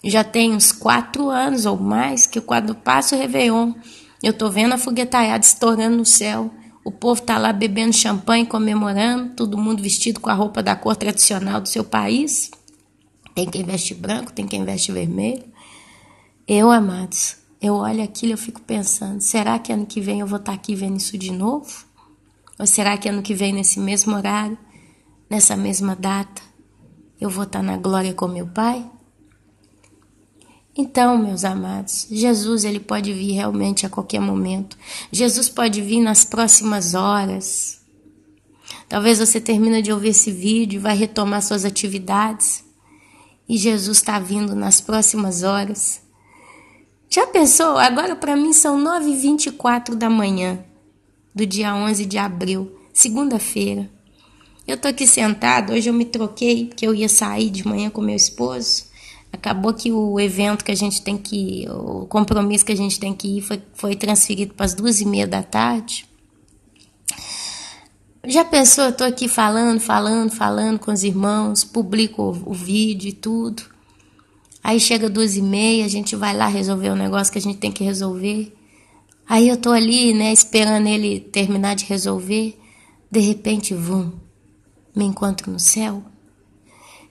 Já tem uns 4 anos ou mais que quando passo o Réveillon, eu tô vendo a foguetalhada estourando no céu. O povo tá lá bebendo champanhe, comemorando, todo mundo vestido com a roupa da cor tradicional do seu país. Tem quem veste branco, tem quem veste vermelho. Eu, amados, eu olho aquilo e eu fico pensando, será que ano que vem eu vou estar aqui vendo isso de novo? Ou será que ano que vem, nesse mesmo horário, nessa mesma data, eu vou estar na glória com meu Pai? Então, meus amados, Jesus ele pode vir realmente a qualquer momento. Jesus pode vir nas próximas horas. Talvez você termine de ouvir esse vídeo e vai retomar suas atividades. E Jesus está vindo nas próximas horas. Já pensou? Agora para mim são 9h24 da manhã do dia 11 de abril, segunda-feira. Eu tô aqui sentado, hoje eu me troquei, porque eu ia sair de manhã com meu esposo. Acabou que o evento que a gente tem que ir, o compromisso que a gente tem que ir foi transferido para as 2h30 da tarde. Já pensou, eu tô aqui falando com os irmãos, publico o vídeo e tudo. Aí chega 2h30, a gente vai lá resolver o negócio que a gente tem que resolver. Aí eu tô ali, né, esperando ele terminar de resolver. De repente, me encontro no céu.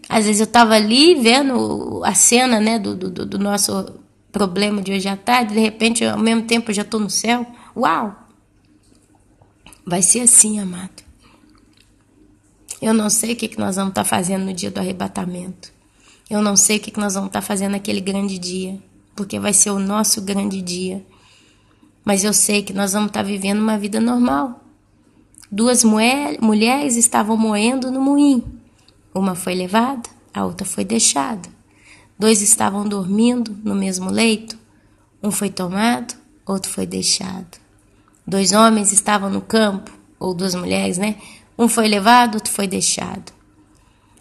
Às vezes eu estava ali vendo a cena, né, do nosso problema de hoje à tarde, de repente, ao mesmo tempo, eu já estou no céu. Uau! Vai ser assim, amado. Eu não sei o que nós vamos estar fazendo no dia do arrebatamento. Eu não sei o que nós vamos estar fazendo naquele grande dia, porque vai ser o nosso grande dia. Mas eu sei que nós vamos estar vivendo uma vida normal. 2 mulheres estavam moendo no moinho. Uma foi levada, a outra foi deixada. 2 estavam dormindo no mesmo leito. Um foi tomado, outro foi deixado. 2 homens estavam no campo, ou 2 mulheres, né? Um foi levado, outro foi deixado.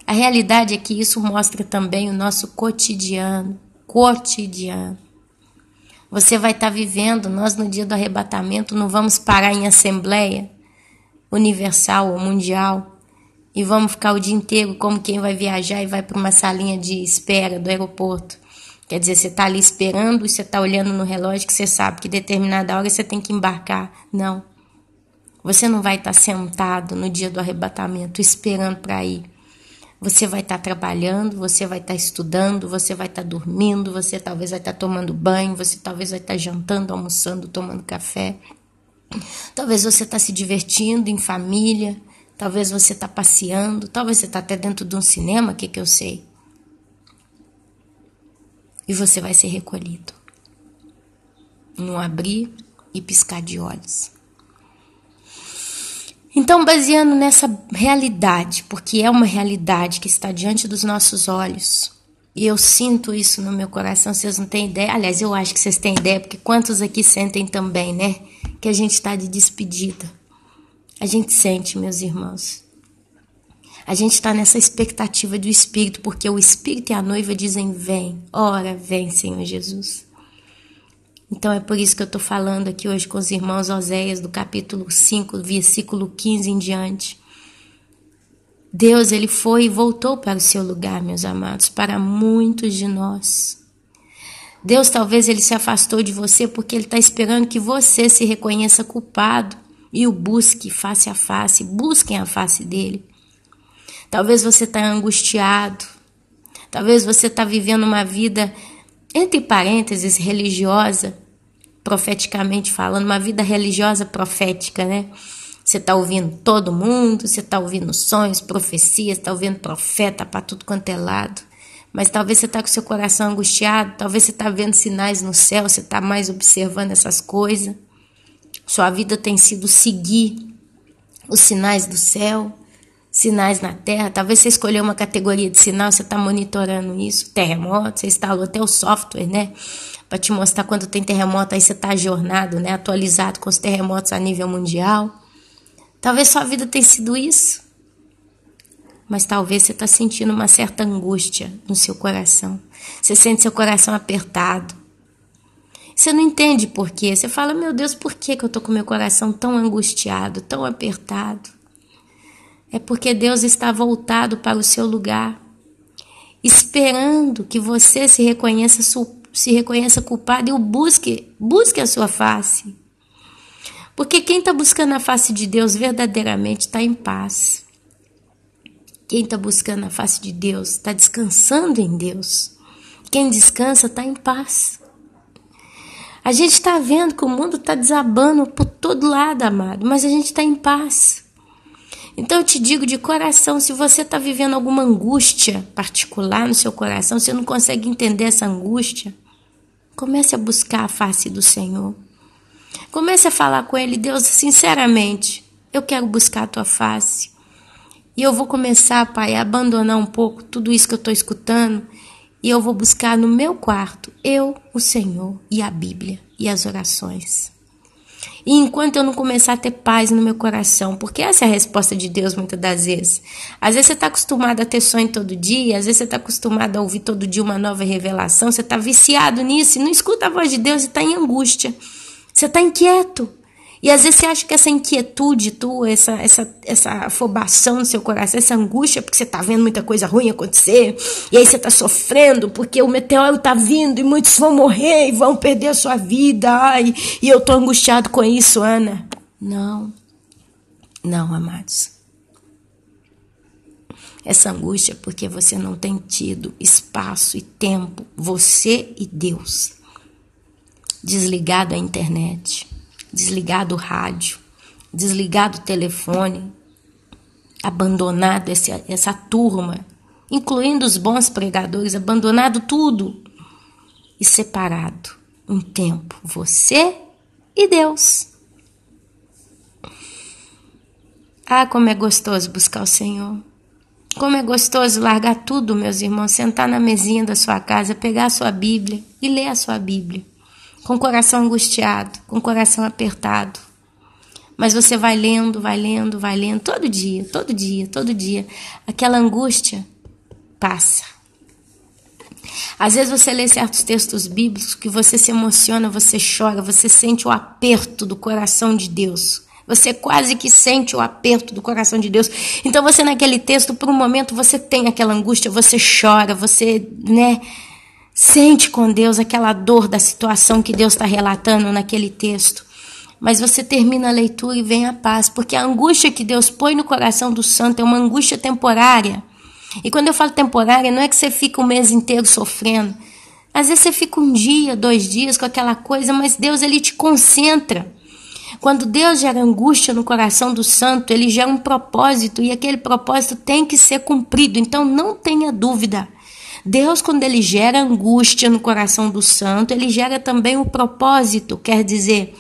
A realidade é que isso mostra também o nosso cotidiano. Você vai estar vivendo, nós no dia do arrebatamento não vamos parar em assembleia universal ou mundial e vamos ficar o dia inteiro como quem vai viajar e vai para uma salinha de espera do aeroporto. Quer dizer, você está ali esperando e você está olhando no relógio que você sabe que determinada hora você tem que embarcar. Não. Você não vai estar sentado no dia do arrebatamento esperando para ir. Você vai estar trabalhando, você vai estar estudando, você vai estar dormindo, você talvez vai estar tomando banho, você talvez vai estar jantando, almoçando, tomando café. Talvez você está se divertindo em família, talvez você está passeando, talvez você está até dentro de um cinema, o que eu sei. E você vai ser recolhido. Num abrir e piscar de olhos. Então, baseando nessa realidade, porque é uma realidade que está diante dos nossos olhos, e eu sinto isso no meu coração, vocês não têm ideia. Aliás, eu acho que vocês têm ideia, porque quantos aqui sentem também, né? Que a gente está de despedida. A gente sente, meus irmãos. A gente está nessa expectativa do Espírito, porque o Espírito e a noiva dizem, vem, ora, vem, Senhor Jesus. Então é por isso que eu estou falando aqui hoje com os irmãos Oséias, do capítulo 5, versículo 15 em diante. Deus, ele foi e voltou para o seu lugar, meus amados, para muitos de nós. Deus, talvez ele se afastou de você porque ele está esperando que você se reconheça culpado e o busque face a face, busquem a face dele. Talvez você está angustiado, talvez você está vivendo uma vida, entre parênteses, religiosa, profeticamente falando, uma vida religiosa profética, né? Você está ouvindo todo mundo, você está ouvindo sonhos, profecias, está ouvindo profeta para tudo quanto é lado. Mas talvez você está com seu coração angustiado, talvez você está vendo sinais no céu, você está mais observando essas coisas. Sua vida tem sido seguir os sinais do céu, sinais na terra. Talvez você escolheu uma categoria de sinal, você está monitorando isso. Terremoto, você instalou até o software, né? Para te mostrar quando tem terremoto, aí você está ajornado, né? Atualizado com os terremotos a nível mundial. Talvez sua vida tenha sido isso. Mas talvez você está sentindo uma certa angústia no seu coração. Você sente seu coração apertado. Você não entende por quê. Você fala, meu Deus, por que eu estou com meu coração tão angustiado, tão apertado? É porque Deus está voltado para o seu lugar, esperando que você se reconheça culpado e o busque a sua face. Porque quem está buscando a face de Deus verdadeiramente está em paz. Quem está buscando a face de Deus está descansando em Deus. Quem descansa está em paz. A gente está vendo que o mundo está desabando por todo lado, amado, mas a gente está em paz. Então eu te digo de coração, se você está vivendo alguma angústia particular no seu coração, você não consegue entender essa angústia, comece a buscar a face do Senhor. Comece a falar com Ele, Deus, sinceramente, eu quero buscar a Tua face. E eu vou começar, Pai, a abandonar um pouco tudo isso que eu estou escutando e eu vou buscar no meu quarto, eu, o Senhor e a Bíblia e as orações. E enquanto eu não começar a ter paz no meu coração, porque essa é a resposta de Deus muitas das vezes. Às vezes você está acostumado a ter sonho todo dia, às vezes você está acostumado a ouvir todo dia uma nova revelação, você está viciado nisso e não escuta a voz de Deus e está em angústia. Você está inquieto. E às vezes você acha que essa inquietude tua, essa afobação no seu coração, essa angústia, porque você está vendo muita coisa ruim acontecer, e aí você está sofrendo porque o meteoro está vindo e muitos vão morrer e vão perder a sua vida. Ai, e eu estou angustiado com isso, Ana. Não, amados. essa angústia porque você não tem tido espaço e tempo, você e Deus. Desligado a internet, desligado o rádio, desligado o telefone, abandonado essa turma, incluindo os bons pregadores, abandonado tudo e separado um tempo, você e Deus. Ah, como é gostoso buscar o Senhor. Como é gostoso largar tudo, meus irmãos, sentar na mesinha da sua casa, pegar a sua Bíblia e ler a sua Bíblia. Com o coração angustiado, com o coração apertado. Mas você vai lendo, todo dia. Aquela angústia passa. Às vezes você lê certos textos bíblicos que você se emociona, você chora, você sente o aperto do coração de Deus. Você quase que sente o aperto do coração de Deus. Então você naquele texto, por um momento, você tem aquela angústia, você chora, você, sente com Deus aquela dor da situação que Deus está relatando naquele texto. Mas você termina a leitura e vem a paz, porque a angústia que Deus põe no coração do santo é uma angústia temporária. E quando eu falo temporária, não é que você fica um mês inteiro sofrendo. Às vezes você fica um dia, 2 dias com aquela coisa, mas Deus, ele te concentra. Quando Deus gera angústia no coração do santo, ele gera um propósito e aquele propósito tem que ser cumprido. Então não tenha dúvida. Deus, quando ele gera angústia no coração do santo, ele gera também o propósito. Quer dizer,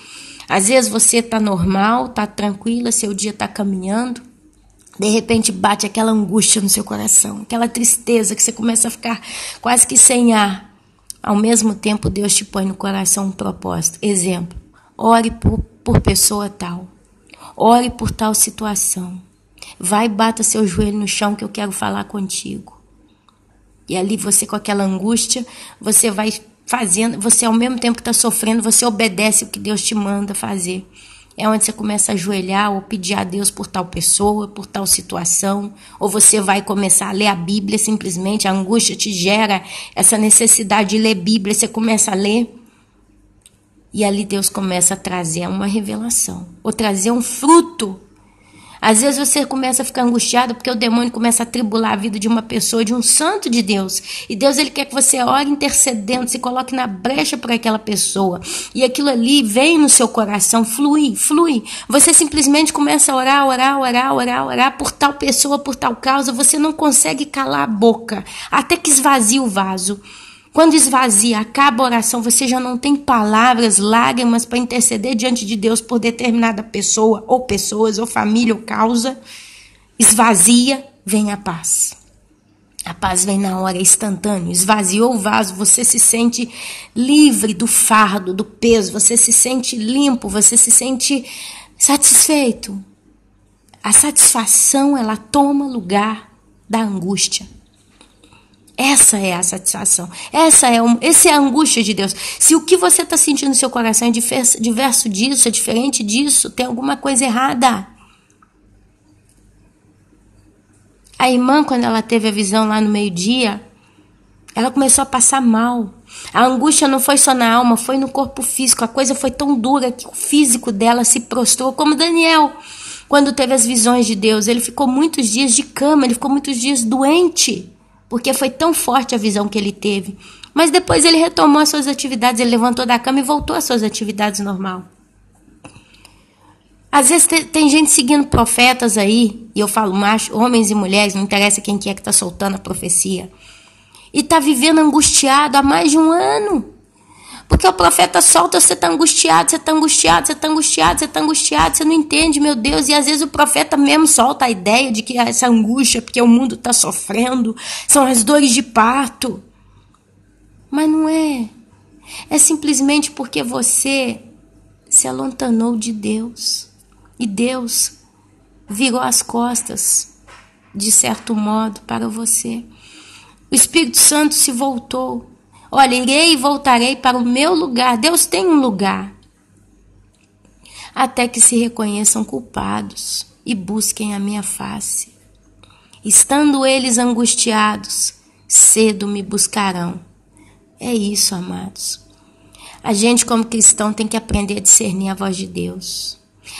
às vezes você está normal, está tranquila, seu dia está caminhando. De repente bate aquela angústia no seu coração, aquela tristeza que você começa a ficar quase que sem ar. Ao mesmo tempo, Deus te põe no coração um propósito. Exemplo, ore por pessoa tal. Ore por tal situação. Vai e bata seu joelho no chão que eu quero falar contigo. E ali você com aquela angústia, você vai fazendo, você ao mesmo tempo que está sofrendo, você obedece o que Deus te manda fazer. É onde você começa a ajoelhar ou pedir a Deus por tal pessoa, por tal situação. Ou você vai começar a ler a Bíblia simplesmente, a angústia te gera essa necessidade de ler Bíblia, você começa a ler. E ali Deus começa a trazer uma revelação, ou trazer um fruto. Às vezes você começa a ficar angustiado porque o demônio começa a tribular a vida de uma pessoa, de um santo de Deus. E Deus, ele quer que você ore intercedendo, se coloque na brecha por aquela pessoa. E aquilo ali vem no seu coração, flui. Você simplesmente começa a orar por tal pessoa, por tal causa. Você não consegue calar a boca, até que esvazia o vaso. Quando esvazia, acaba a oração, você já não tem palavras, lágrimas para interceder diante de Deus por determinada pessoa, ou pessoas, ou família, ou causa. Esvazia, vem a paz. A paz vem na hora, é instantâneo. Esvaziou o vaso, você se sente livre do fardo, do peso, você se sente limpo, você se sente satisfeito. A satisfação, ela toma lugar da angústia. Essa é a satisfação. Essa é a angústia de Deus. Se o que você está sentindo no seu coração é diverso disso, é diferente disso, tem alguma coisa errada. A irmã, quando ela teve a visão lá no meio-dia, ela começou a passar mal. A angústia não foi só na alma, foi no corpo físico. A coisa foi tão dura que o físico dela se prostrou, como Daniel, quando teve as visões de Deus. Ele ficou muitos dias de cama, ele ficou muitos dias doente, porque foi tão forte a visão que ele teve. Mas depois ele retomou as suas atividades, ele levantou da cama e voltou às suas atividades normal. Às vezes tem gente seguindo profetas aí, e eu falo macho, homens e mulheres, não interessa quem que é que está soltando a profecia, e está vivendo angustiado há mais de 1 ano. Porque o profeta solta, você está angustiado, você não entende, meu Deus. E às vezes o profeta mesmo solta a ideia de que essa angústia, porque o mundo está sofrendo, são as dores de parto. Mas não é. É simplesmente porque você se alontanou de Deus. E Deus virou as costas, de certo modo, para você. O Espírito Santo se voltou. Olha, irei e voltarei para o meu lugar. Deus tem um lugar. Até que se reconheçam culpados e busquem a minha face. Estando eles angustiados, cedo me buscarão. É isso, amados. A gente, como cristão, tem que aprender a discernir a voz de Deus.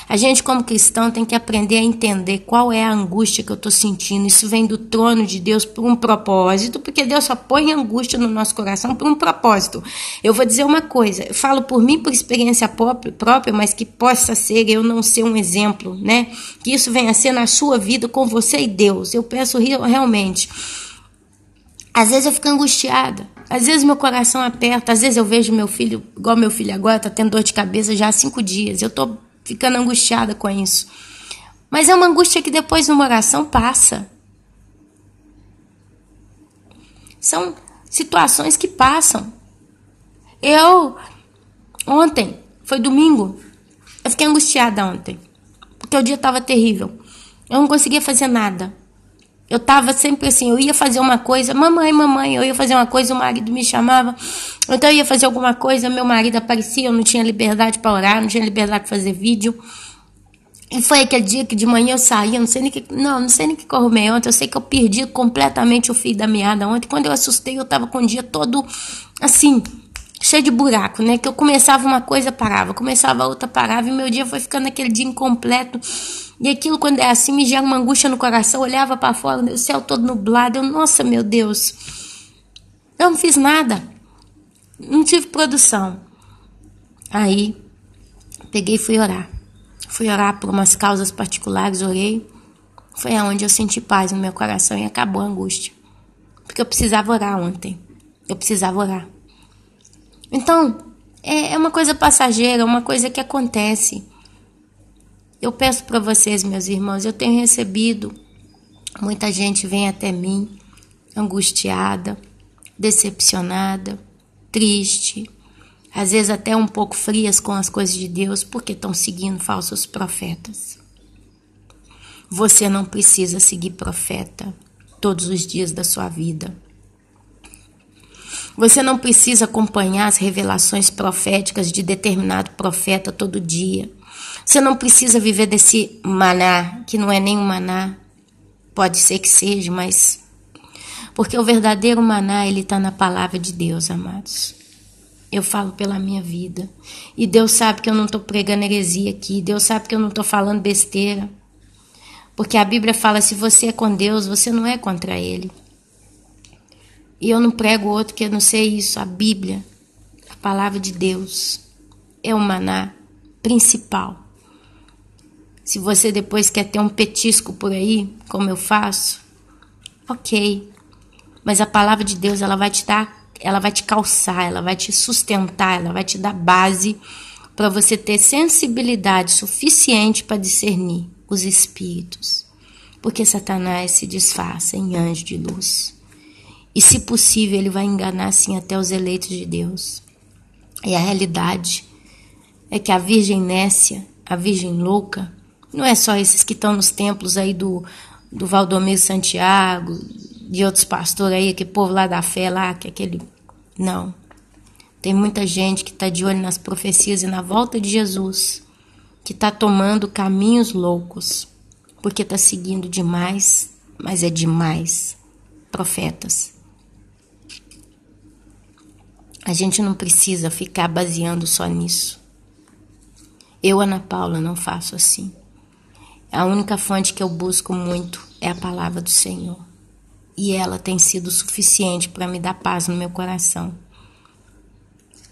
A gente, como cristão, tem que aprender a entender qual é a angústia que eu estou sentindo. Isso vem do trono de Deus por um propósito, porque Deus só põe angústia no nosso coração por um propósito. Eu vou dizer uma coisa, eu falo por mim, por experiência própria, mas que possa ser eu não ser um exemplo, né? Que isso venha a ser na sua vida com você e Deus. Eu peço realmente. Às vezes eu fico angustiada, às vezes meu coração aperta, às vezes eu vejo meu filho, igual meu filho agora, tá tendo dor de cabeça já há 5 dias. Eu tô ficando angustiada com isso. Mas é uma angústia que depois numa oração passa. São situações que passam. Ontem, foi domingo, eu fiquei angustiada ontem. Porque o dia estava terrível. Eu não conseguia fazer nada. Eu estava sempre assim, eu ia fazer uma coisa, mamãe, eu ia fazer uma coisa, o marido me chamava. Então eu ia fazer alguma coisa, meu marido aparecia, eu não tinha liberdade para orar, não tinha liberdade para fazer vídeo. E foi aquele dia que de manhã eu saía, não sei nem o que eu arrumei ontem, eu sei que eu perdi completamente o fio da meada ontem. Quando eu assustei, eu estava com o dia todo assim, cheio de buraco, né? Que eu começava uma coisa, parava, começava outra, parava, e meu dia foi ficando aquele dia incompleto. E aquilo, quando é assim, me gera uma angústia no coração. Eu olhava para fora, o céu todo nublado. Nossa, meu Deus. Eu não fiz nada. Não tive produção. Aí, peguei e fui orar. Fui orar por umas causas particulares, orei. Foi aonde eu senti paz no meu coração e acabou a angústia. Porque eu precisava orar ontem. Eu precisava orar. Então, é uma coisa passageira, uma coisa que acontece. Eu peço para vocês, meus irmãos, eu tenho recebido, muita gente vem até mim, angustiada, decepcionada, triste, às vezes até um pouco frias com as coisas de Deus, porque estão seguindo falsos profetas. Você não precisa seguir profeta todos os dias da sua vida. Você não precisa acompanhar as revelações proféticas de determinado profeta todo dia. Você não precisa viver desse maná, que não é nem um maná. Pode ser que seja, mas... Porque o verdadeiro maná, ele está na palavra de Deus, amados. Eu falo pela minha vida. E Deus sabe que eu não estou pregando heresia aqui. Deus sabe que eu não estou falando besteira. Porque a Bíblia fala, se você é com Deus, você não é contra Ele. E eu não prego outro que eu não sei isso. A Bíblia, a palavra de Deus, é o maná principal. Se você depois quer ter um petisco por aí, como eu faço, ok. Mas a palavra de Deus, ela vai te dar, ela vai te calçar, ela vai te sustentar, ela vai te dar base para você ter sensibilidade suficiente para discernir os espíritos. Porque Satanás se disfarça em anjo de luz. E se possível, ele vai enganar sim até os eleitos de Deus. E a realidade é que a virgem nécia, a virgem louca, não é só esses que estão nos templos aí do Valdomiro Santiago, de outros pastores aí, aquele povo lá da fé lá, que aquele... Não. Tem muita gente que está de olho nas profecias e na volta de Jesus, que está tomando caminhos loucos, porque está seguindo demais, mas é demais, profetas. A gente não precisa ficar baseando só nisso. Eu, Ana Paula, não faço assim. A única fonte que eu busco muito é a palavra do Senhor. E ela tem sido suficiente para me dar paz no meu coração.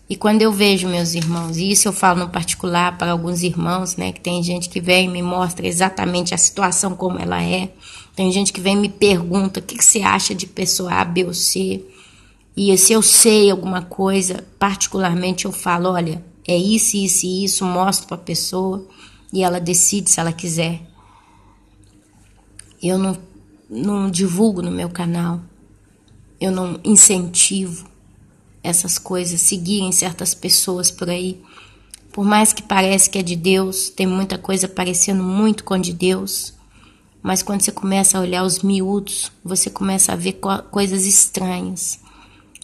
E quando eu vejo meus irmãos, e isso eu falo no particular para alguns irmãos, né, que tem gente que vem e me mostra exatamente a situação como ela é. Tem gente que vem e me pergunta, o que você acha de pessoa A, B ou C? E se eu sei alguma coisa, particularmente eu falo, olha, é isso, isso e isso, mostro para a pessoa e ela decide se ela quiser. Eu não divulgo no meu canal, eu não incentivo essas coisas, seguirem certas pessoas por aí. Por mais que pareça que é de Deus, tem muita coisa parecendo muito com de Deus, mas quando você começa a olhar os miúdos, você começa a ver coisas estranhas.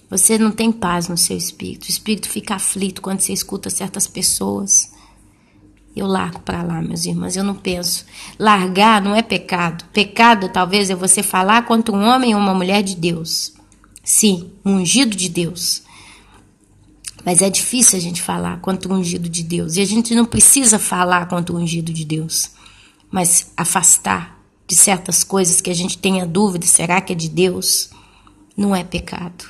Você não tem paz no seu espírito. O espírito fica aflito quando você escuta certas pessoas. Eu largo para lá, meus irmãos. Eu não penso. Largar não é pecado. Pecado, talvez, é você falar contra um homem ou uma mulher de Deus. Sim, um ungido de Deus. Mas é difícil a gente falar contra o ungido de Deus. E a gente não precisa falar contra o ungido de Deus. Mas afastar de certas coisas que a gente tenha dúvida, será que é de Deus? Não é pecado.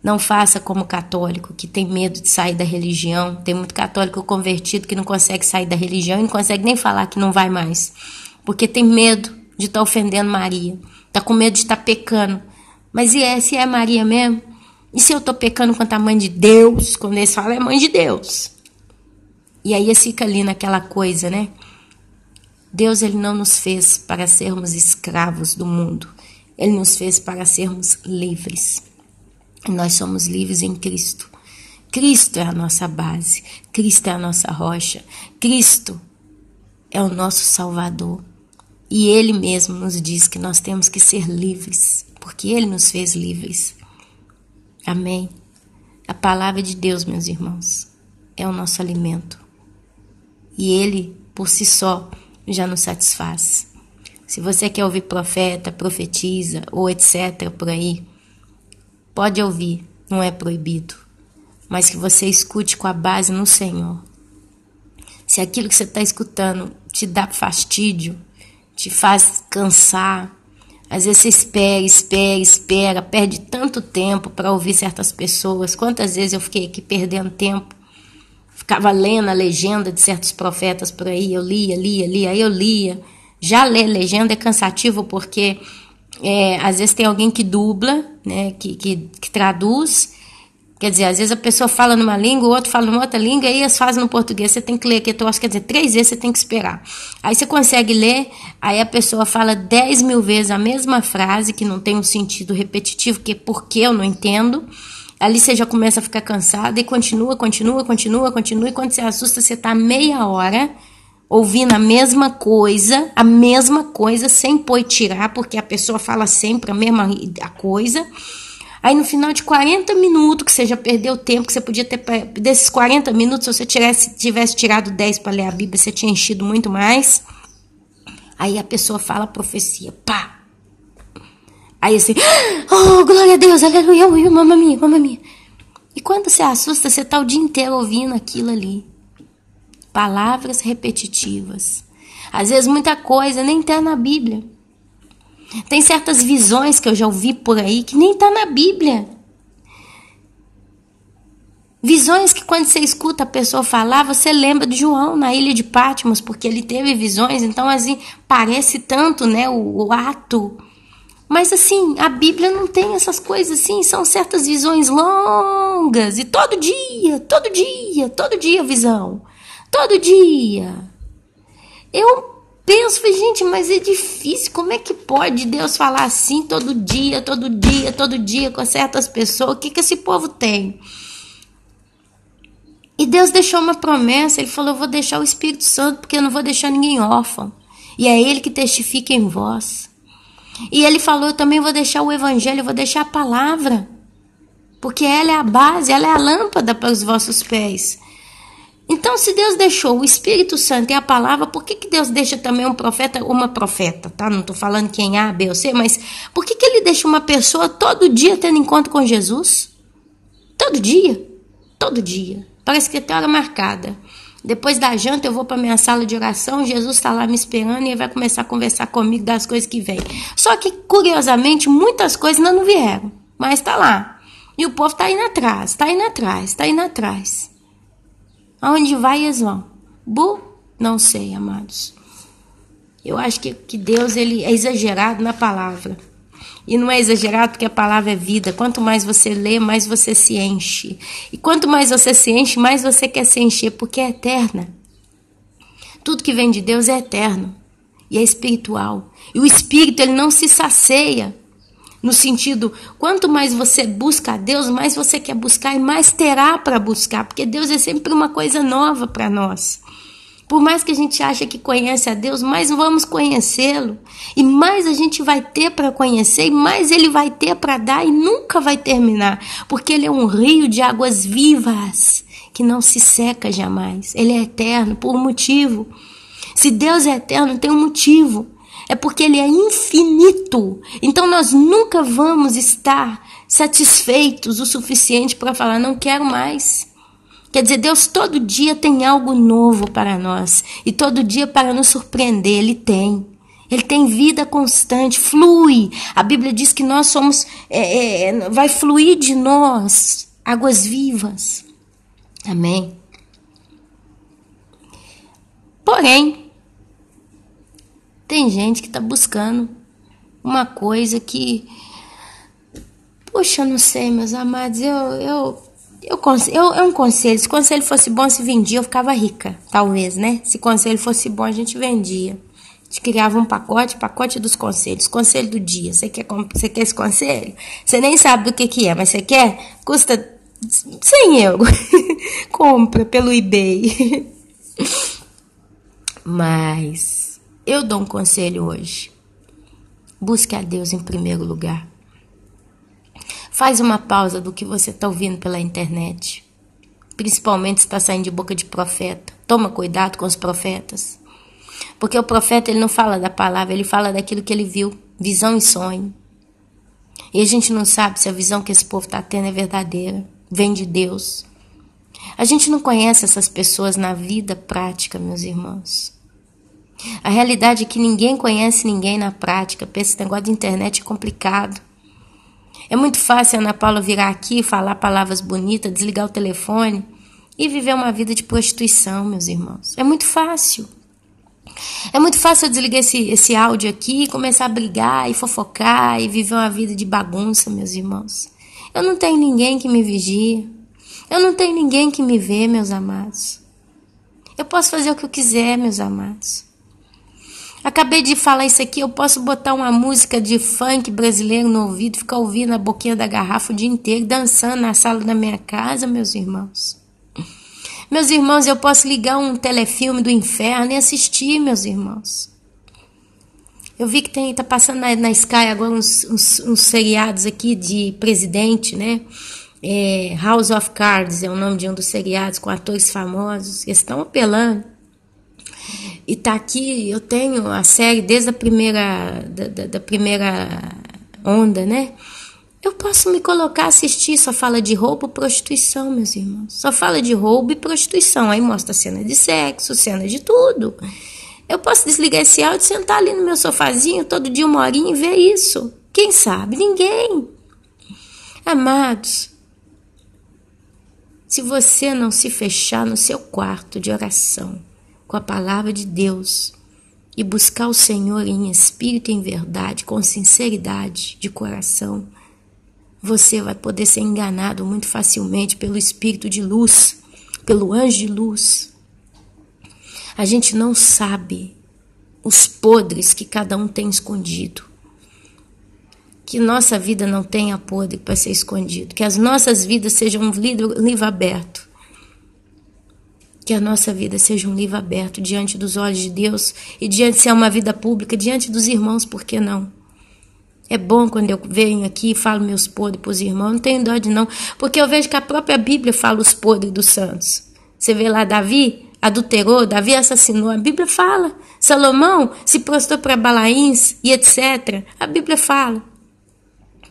Não faça como católico que tem medo de sair da religião. Tem muito católico convertido que não consegue sair da religião e não consegue nem falar que não vai mais. Porque tem medo de estar ofendendo Maria. Está com medo de estar pecando. Mas se é Maria mesmo? E se eu estou pecando contra a mãe de Deus? Quando eles falam é mãe de Deus. E aí fica ali naquela coisa, né? Deus, ele não nos fez para sermos escravos do mundo. Ele nos fez para sermos livres. E nós somos livres em Cristo. Cristo é a nossa base. Cristo é a nossa rocha. Cristo é o nosso Salvador. E Ele mesmo nos diz que nós temos que ser livres, porque Ele nos fez livres. Amém? A palavra de Deus, meus irmãos, é o nosso alimento. E Ele, por si só, já nos satisfaz. Se você quer ouvir profeta, profetiza ou etc. por aí, pode ouvir, não é proibido. Mas que você escute com a base no Senhor. Se aquilo que você está escutando te dá fastídio, te faz cansar, às vezes você espera, perde tanto tempo para ouvir certas pessoas. Quantas vezes eu fiquei aqui perdendo tempo, ficava lendo a legenda de certos profetas por aí, eu lia, aí eu lia. Já ler legenda é cansativo porque às vezes tem alguém que dubla, né, que traduz. Quer dizer, às vezes a pessoa fala numa língua, o outro fala numa outra língua, aí eles fazem no português, você tem que ler aqui, quer dizer, 3 vezes você tem que esperar. Aí você consegue ler, aí a pessoa fala 10.000 vezes a mesma frase, que não tem um sentido repetitivo, que porque eu não entendo. Ali você já começa a ficar cansado e continua, e quando você assusta, você está meia hora ouvindo a mesma coisa, sem pôr e tirar, porque a pessoa fala sempre a mesma coisa. Aí no final de 40 minutos, que você já perdeu o tempo, que você podia ter, desses 40 minutos, se você tivesse tirado 10 para ler a Bíblia, você tinha enchido muito mais. Aí a pessoa fala a profecia, pá! Aí assim, oh, glória a Deus, aleluia, mamma mia. E quando você assusta, você está o dia inteiro ouvindo aquilo ali. Palavras repetitivas. Às vezes muita coisa nem está na Bíblia. Tem certas visões que eu já ouvi por aí que nem está na Bíblia. Visões que quando você escuta a pessoa falar, você lembra de João na ilha de Patmos, porque ele teve visões, então assim, parece tanto, né, o ato. Mas assim, a Bíblia não tem essas coisas assim, são certas visões longas, e todo dia visão. Todo dia. Eu penso, gente, mas é difícil, como é que pode Deus falar assim todo dia com certas pessoas? O que esse povo tem? E Deus deixou uma promessa, Ele falou, eu vou deixar o Espírito Santo, porque eu não vou deixar ninguém órfão. E é Ele que testifica em vós. E Ele falou, eu também vou deixar o Evangelho, eu vou deixar a palavra. Porque ela é a base, ela é a lâmpada para os vossos pés. Então, se Deus deixou o Espírito Santo e a palavra, por que Deus deixa também um profeta, uma profeta, tá? Não estou falando quem é A, B ou C, mas por que Ele deixa uma pessoa todo dia tendo encontro com Jesus? Todo dia. Parece que tem hora marcada. Depois da janta eu vou para minha sala de oração, Jesus está lá me esperando e Ele vai começar a conversar comigo das coisas que vêm. Só que, curiosamente, muitas coisas ainda não vieram, mas está lá. E o povo está indo atrás. Aonde vai eles vão? Não sei, amados. Eu acho que Deus ele é exagerado na palavra. E não é exagerado porque a palavra é vida. Quanto mais você lê, mais você se enche. E quanto mais você se enche, mais você quer se encher, porque é eterna. Tudo que vem de Deus é eterno. E é espiritual. E o Espírito ele não se sacia. No sentido, quanto mais você busca a Deus, mais você quer buscar e mais terá para buscar. Porque Deus é sempre uma coisa nova para nós. Por mais que a gente ache que conhece a Deus, mais vamos conhecê-lo. E mais a gente vai ter para conhecer, e mais Ele vai ter para dar e nunca vai terminar. Porque Ele é um rio de águas vivas, que não se seca jamais. Ele é eterno por um motivo. Se Deus é eterno, tem um motivo. É porque Ele é infinito. Então nós nunca vamos estar satisfeitos o suficiente para falar, não quero mais. Quer dizer, Deus todo dia tem algo novo para nós. E todo dia para nos surpreender, Ele tem. Ele tem vida constante, flui. A Bíblia diz que nós somos, vai fluir de nós águas vivas. Amém? Porém, tem gente que está buscando uma coisa que, poxa, não sei, meus amados, é um conselho. Se o conselho fosse bom, se vendia, eu ficava rica, talvez, né? Se o conselho fosse bom, a gente vendia. A gente criava um pacote dos conselhos, conselho do dia. Você quer esse conselho? Você nem sabe do que é, mas você quer? Custa 100 euros. Compra pelo eBay. Mas eu dou um conselho hoje. Busque a Deus em primeiro lugar. Faz uma pausa do que você está ouvindo pela internet. Principalmente se está saindo de boca de profeta. Toma cuidado com os profetas. Porque o profeta, ele não fala da palavra, ele fala daquilo que ele viu. Visão e sonho. E a gente não sabe se a visão que esse povo está tendo é verdadeira. Vem de Deus. A gente não conhece essas pessoas na vida prática, meus irmãos. A realidade é que ninguém conhece ninguém na prática. Esse negócio de internet é complicado. É muito fácil a Ana Paula virar aqui, falar palavras bonitas, desligar o telefone e viver uma vida de prostituição, meus irmãos. É muito fácil. É muito fácil eu desligar esse áudio aqui e começar a brigar e fofocar e viver uma vida de bagunça, meus irmãos. Eu não tenho ninguém que me vigie. Eu não tenho ninguém que me vê, meus amados. Eu posso fazer o que eu quiser, meus amados. Acabei de falar isso aqui, eu posso botar uma música de funk brasileiro no ouvido, ficar ouvindo a boquinha da garrafa o dia inteiro, dançando na sala da minha casa, meus irmãos. Meus irmãos, eu posso ligar um telefilme do inferno e assistir, meus irmãos. Eu vi que tá passando na Sky agora uns seriados aqui de presidente, né? House of Cards é o nome de um dos seriados com atores famosos. Eles estão apelando. E tá aqui, eu tenho a série desde a primeira onda, né? Eu posso me colocar a assistir, só fala de roubo e prostituição, meus irmãos. Só fala de roubo e prostituição. Aí mostra cena de sexo, cena de tudo. Eu posso desligar esse áudio e sentar ali no meu sofazinho todo dia 1 horinha e ver isso. Quem sabe? Ninguém. Amados, se você não se fechar no seu quarto de oração com a palavra de Deus e buscar o Senhor em espírito e em verdade, com sinceridade de coração, você vai poder ser enganado muito facilmente pelo espírito de luz, pelo anjo de luz. A gente não sabe os podres que cada um tem escondido. Que nossa vida não tenha podre para ser escondido. Que as nossas vidas sejam um livro aberto. Que a nossa vida seja um livro aberto diante dos olhos de Deus e diante, se é uma vida pública, diante dos irmãos, por que não? É bom quando eu venho aqui e falo meus podres para os irmãos, não tenho dó de não, porque eu vejo que a própria Bíblia fala os podres dos santos. Você vê lá Davi adulterou, Davi assassinou, a Bíblia fala. Salomão se prostrou para Balaíns e etc. A Bíblia fala.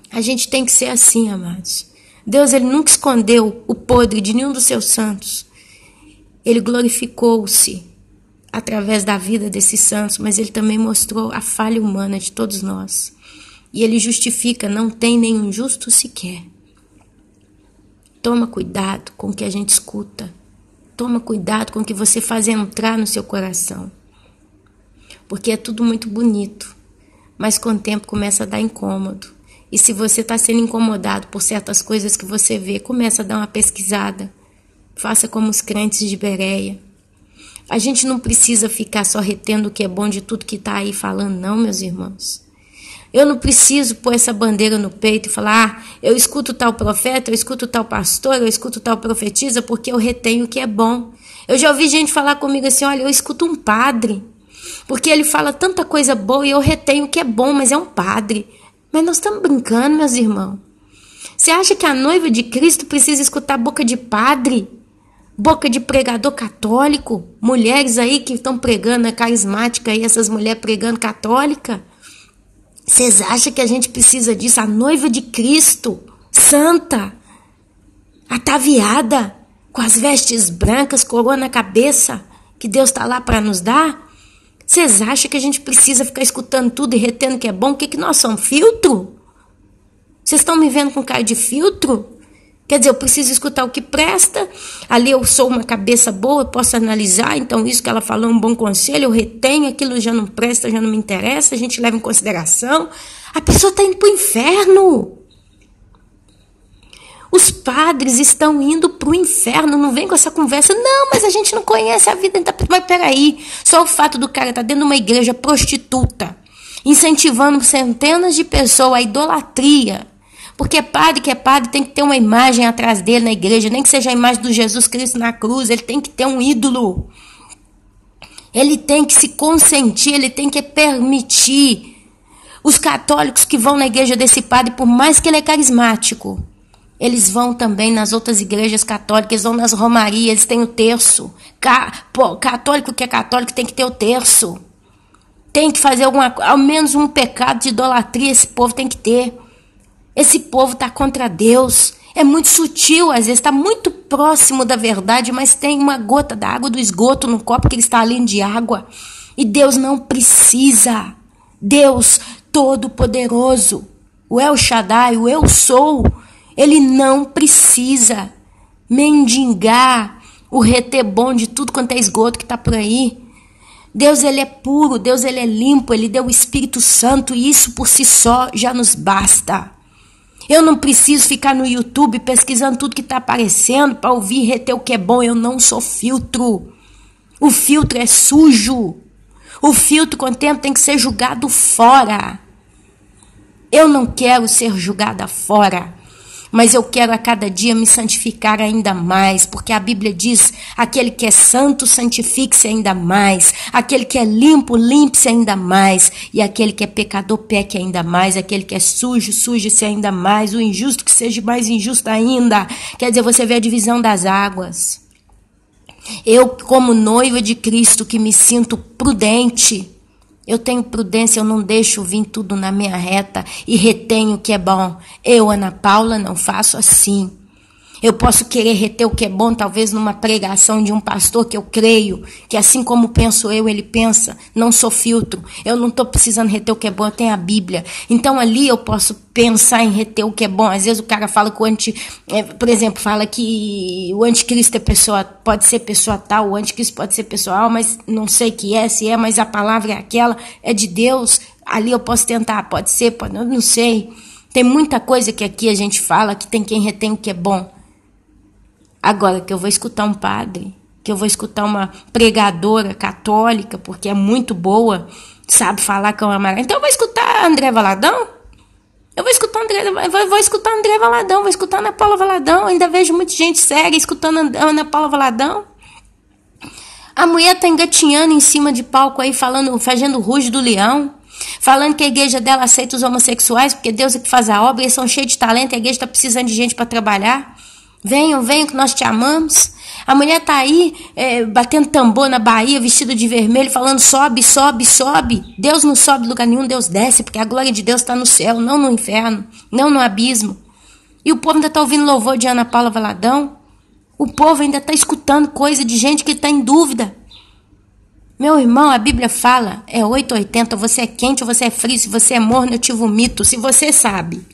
A gente tem que ser assim, amados. Deus, ele nunca escondeu o podre de nenhum dos seus santos. Ele glorificou-se através da vida desses santos, mas ele também mostrou a falha humana de todos nós. E ele justifica, não tem nenhum justo sequer. Toma cuidado com o que a gente escuta. Toma cuidado com o que você faz entrar no seu coração. Porque é tudo muito bonito, mas com o tempo começa a dar incômodo. E se você está sendo incomodado por certas coisas que você vê, começa a dar uma pesquisada. Faça como os crentes de Bereia. A gente não precisa ficar só retendo o que é bom de tudo que está aí falando, não, meus irmãos. Eu não preciso pôr essa bandeira no peito e falar, eu escuto tal profeta, eu escuto tal pastor, eu escuto tal profetisa, porque eu retenho o que é bom. Eu já ouvi gente falar comigo assim, olha, eu escuto um padre, porque ele fala tanta coisa boa e eu retenho o que é bom, mas é um padre. Mas nós estamos brincando, meus irmãos. Você acha que a noiva de Cristo precisa escutar boca de padre? Boca de pregador católico? Mulheres aí que estão pregando, carismática aí, essas mulheres pregando católica? Vocês acham que a gente precisa disso? A noiva de Cristo santa, ataviada, com as vestes brancas, coroa na cabeça, que Deus está lá para nos dar? Vocês acham que a gente precisa ficar escutando tudo e retendo que é bom? O que nós somos? Filtro? Vocês estão me vendo com cara de filtro? Quer dizer, eu preciso escutar o que presta, ali eu sou uma cabeça boa, eu posso analisar, então isso que ela falou é um bom conselho, eu retenho, aquilo já não presta, já não me interessa, a gente leva em consideração. A pessoa está indo para o inferno. Os padres estão indo para o inferno, não vem com essa conversa, não, mas a gente não conhece a vida, mas peraí, só o fato do cara estar dentro de uma igreja prostituta, incentivando centenas de pessoas à idolatria, porque padre que é padre tem que ter uma imagem atrás dele na igreja, nem que seja a imagem do Jesus Cristo na cruz, ele tem que ter um ídolo. Ele tem que se consentir, ele tem que permitir. Os católicos que vão na igreja desse padre, por mais que ele é carismático, eles vão também nas outras igrejas católicas, eles vão nas romarias, eles têm o terço. Católico que é católico tem que ter o terço. Tem que fazer ao menos um pecado de idolatria, esse povo tem que ter. Esse povo está contra Deus. É muito sutil, às vezes está muito próximo da verdade, mas tem uma gota da água do esgoto no copo que ele está além de água. E Deus não precisa. Deus Todo-Poderoso, o El Shaddai, o Eu Sou, ele não precisa mendigar o retebom de tudo quanto é esgoto que está por aí. Deus, ele é puro, Deus, ele é limpo, ele deu o Espírito Santo e isso por si só já nos basta. Eu não preciso ficar no YouTube pesquisando tudo que está aparecendo para ouvir e reter o que é bom. Eu não sou filtro. O filtro é sujo. O filtro, com o tempo, tem que ser jogado fora. Eu não quero ser jogada fora, mas eu quero a cada dia me santificar ainda mais, porque a Bíblia diz, aquele que é santo, santifique-se ainda mais, aquele que é limpo, limpe-se ainda mais, e aquele que é pecador, peque ainda mais, aquele que é sujo, suje-se ainda mais, o injusto que seja mais injusto ainda. Quer dizer, você vê a divisão das águas. Eu, como noiva de Cristo, que me sinto prudente, eu tenho prudência, eu não deixo vir tudo na minha reta e retenho o que é bom. Eu, Ana Paula, não faço assim. Eu posso querer reter o que é bom, talvez numa pregação de um pastor que eu creio, que assim como penso eu, ele pensa. Não sou filtro. Eu não estou precisando reter o que é bom, eu tenho a Bíblia. Então ali eu posso pensar em reter o que é bom. Às vezes o cara fala que por exemplo, fala que o anticristo é pessoa, pode ser pessoa tal, o anticristo pode ser pessoal, mas não sei que é, se é, mas a palavra é aquela, é de Deus. Ali eu posso tentar, pode ser, pode, eu não sei. Tem muita coisa que aqui a gente fala que tem quem retém o que é bom. Agora que eu vou escutar um padre, que eu vou escutar uma pregadora católica, porque é muito boa, sabe falar que é uma maravilha. Então eu vou escutar André Valadão? Eu vou escutar André Valadão, vou escutar Ana Paula Valadão. Ainda vejo muita gente séria escutando Ana Paula Valadão. A mulher tá engatinhando em cima de palco aí, fazendo ruge do leão, falando que a igreja dela aceita os homossexuais, porque Deus é que faz a obra, eles são cheios de talento, a igreja tá precisando de gente para trabalhar. Venham que nós te amamos. A mulher tá aí batendo tambor na Bahia, vestida de vermelho, falando sobe, sobe, sobe. Deus não sobe em lugar nenhum, Deus desce, porque a glória de Deus está no céu, não no inferno, não no abismo. E o povo ainda está ouvindo louvor de Ana Paula Valadão. O povo ainda está escutando coisa de gente que está em dúvida. Meu irmão, a Bíblia fala, é 880, você é quente ou você é frio, se você é morno eu te vomito, se você sabe.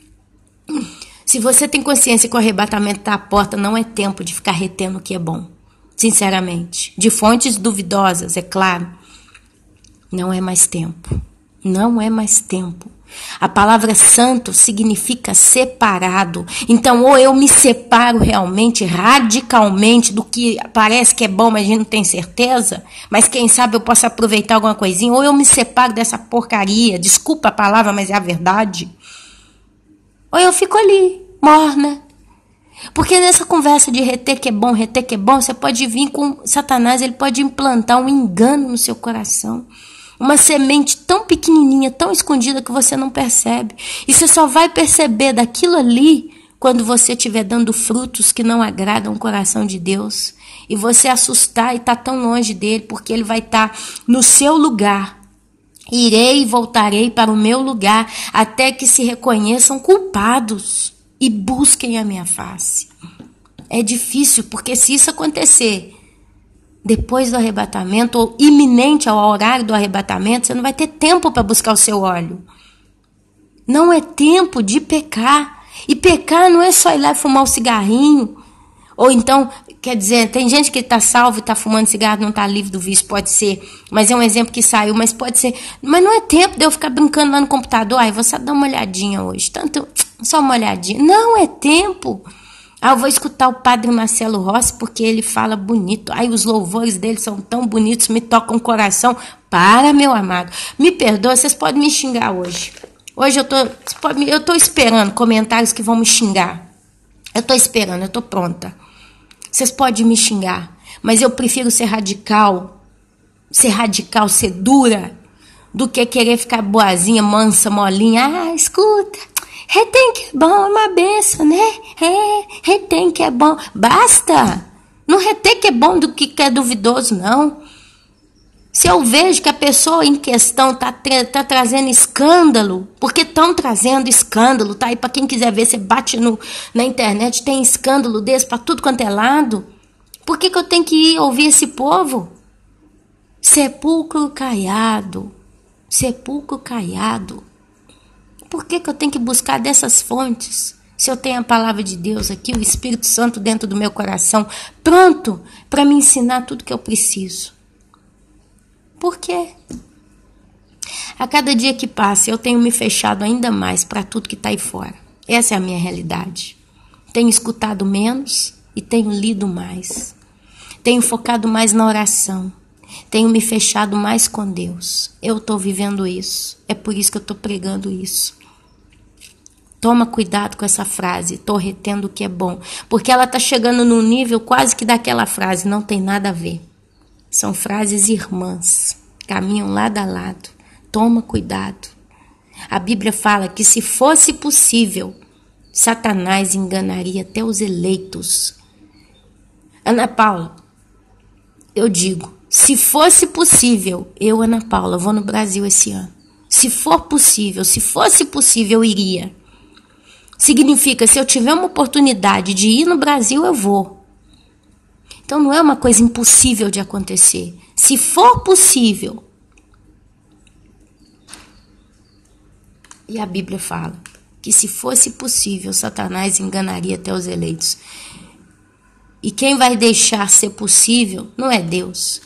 Se você tem consciência que o arrebatamento está à porta, não é tempo de ficar retendo o que é bom. Sinceramente. De fontes duvidosas, é claro. Não é mais tempo. Não é mais tempo. A palavra santo significa separado. Então, ou eu me separo realmente, radicalmente, do que parece que é bom, mas a gente não tem certeza, mas quem sabe eu posso aproveitar alguma coisinha, ou eu me separo dessa porcaria, desculpa a palavra, mas é a verdade. Ou eu fico ali, morna. Porque nessa conversa de reter que é bom, você pode vir com Satanás, ele pode implantar um engano no seu coração. Uma semente tão pequenininha, tão escondida que você não percebe. E você só vai perceber daquilo ali quando você estiver dando frutos que não agradam o coração de Deus. E você assustar e estar tão longe dele, porque ele vai estar no seu lugar. Irei e voltarei para o meu lugar até que se reconheçam culpados. e busquem a minha face. É difícil, porque se isso acontecer depois do arrebatamento, ou iminente ao horário do arrebatamento, você não vai ter tempo para buscar o seu óleo. Não é tempo de pecar. E pecar não é só ir lá e fumar um cigarrinho. Ou então, quer dizer, tem gente que está salvo e está fumando cigarro, não está livre do vício, pode ser. Mas é um exemplo que saiu, mas pode ser. Mas não é tempo de eu ficar brincando lá no computador. Ai, vou só dar uma olhadinha hoje. Tanto, só uma olhadinha. Não é tempo. Eu vou escutar o Padre Marcelo Rossi porque ele fala bonito. Ai, os louvores dele são tão bonitos, me tocam o coração. Para, meu amado. Me perdoa, vocês podem me xingar hoje. Hoje eu tô esperando comentários que vão me xingar. Eu tô esperando, eu tô pronta. Vocês podem me xingar, mas eu prefiro ser radical, ser dura, do que querer ficar boazinha, mansa, molinha. Ah, escuta, retém que é bom, é uma benção, né? Retém que é bom. Basta! Não retém que é bom do que é duvidoso, não. Se eu vejo que a pessoa em questão tá trazendo escândalo, porque estão trazendo escândalo, tá? E para quem quiser ver, você bate na internet, tem escândalo desse para tudo quanto é lado. Por que eu tenho que ir ouvir esse povo? Sepulcro caiado. Sepulcro caiado. Por que eu tenho que buscar dessas fontes? Se eu tenho a palavra de Deus aqui, o Espírito Santo dentro do meu coração, pronto para me ensinar tudo que eu preciso. Por quê? A cada dia que passa, eu tenho me fechado ainda mais para tudo que está aí fora. Essa é a minha realidade. Tenho escutado menos e tenho lido mais. Tenho focado mais na oração. Tenho me fechado mais com Deus. Eu estou vivendo isso. É por isso que eu estou pregando isso. Toma cuidado com essa frase. Estou retendo o que é bom. Porque ela está chegando num nível quase que daquela frase. Não tem nada a ver. São frases irmãs, caminham lado a lado. Toma cuidado. A Bíblia fala que se fosse possível, Satanás enganaria até os eleitos. Ana Paula, eu digo, se fosse possível, eu, Ana Paula, vou no Brasil esse ano. Se for possível, se fosse possível, eu iria. Significa, se eu tiver uma oportunidade de ir no Brasil, eu vou. Então não é uma coisa impossível de acontecer. Se for possível. E a Bíblia fala que se fosse possível, Satanás enganaria até os eleitos. E quem vai deixar ser possível não é Deus.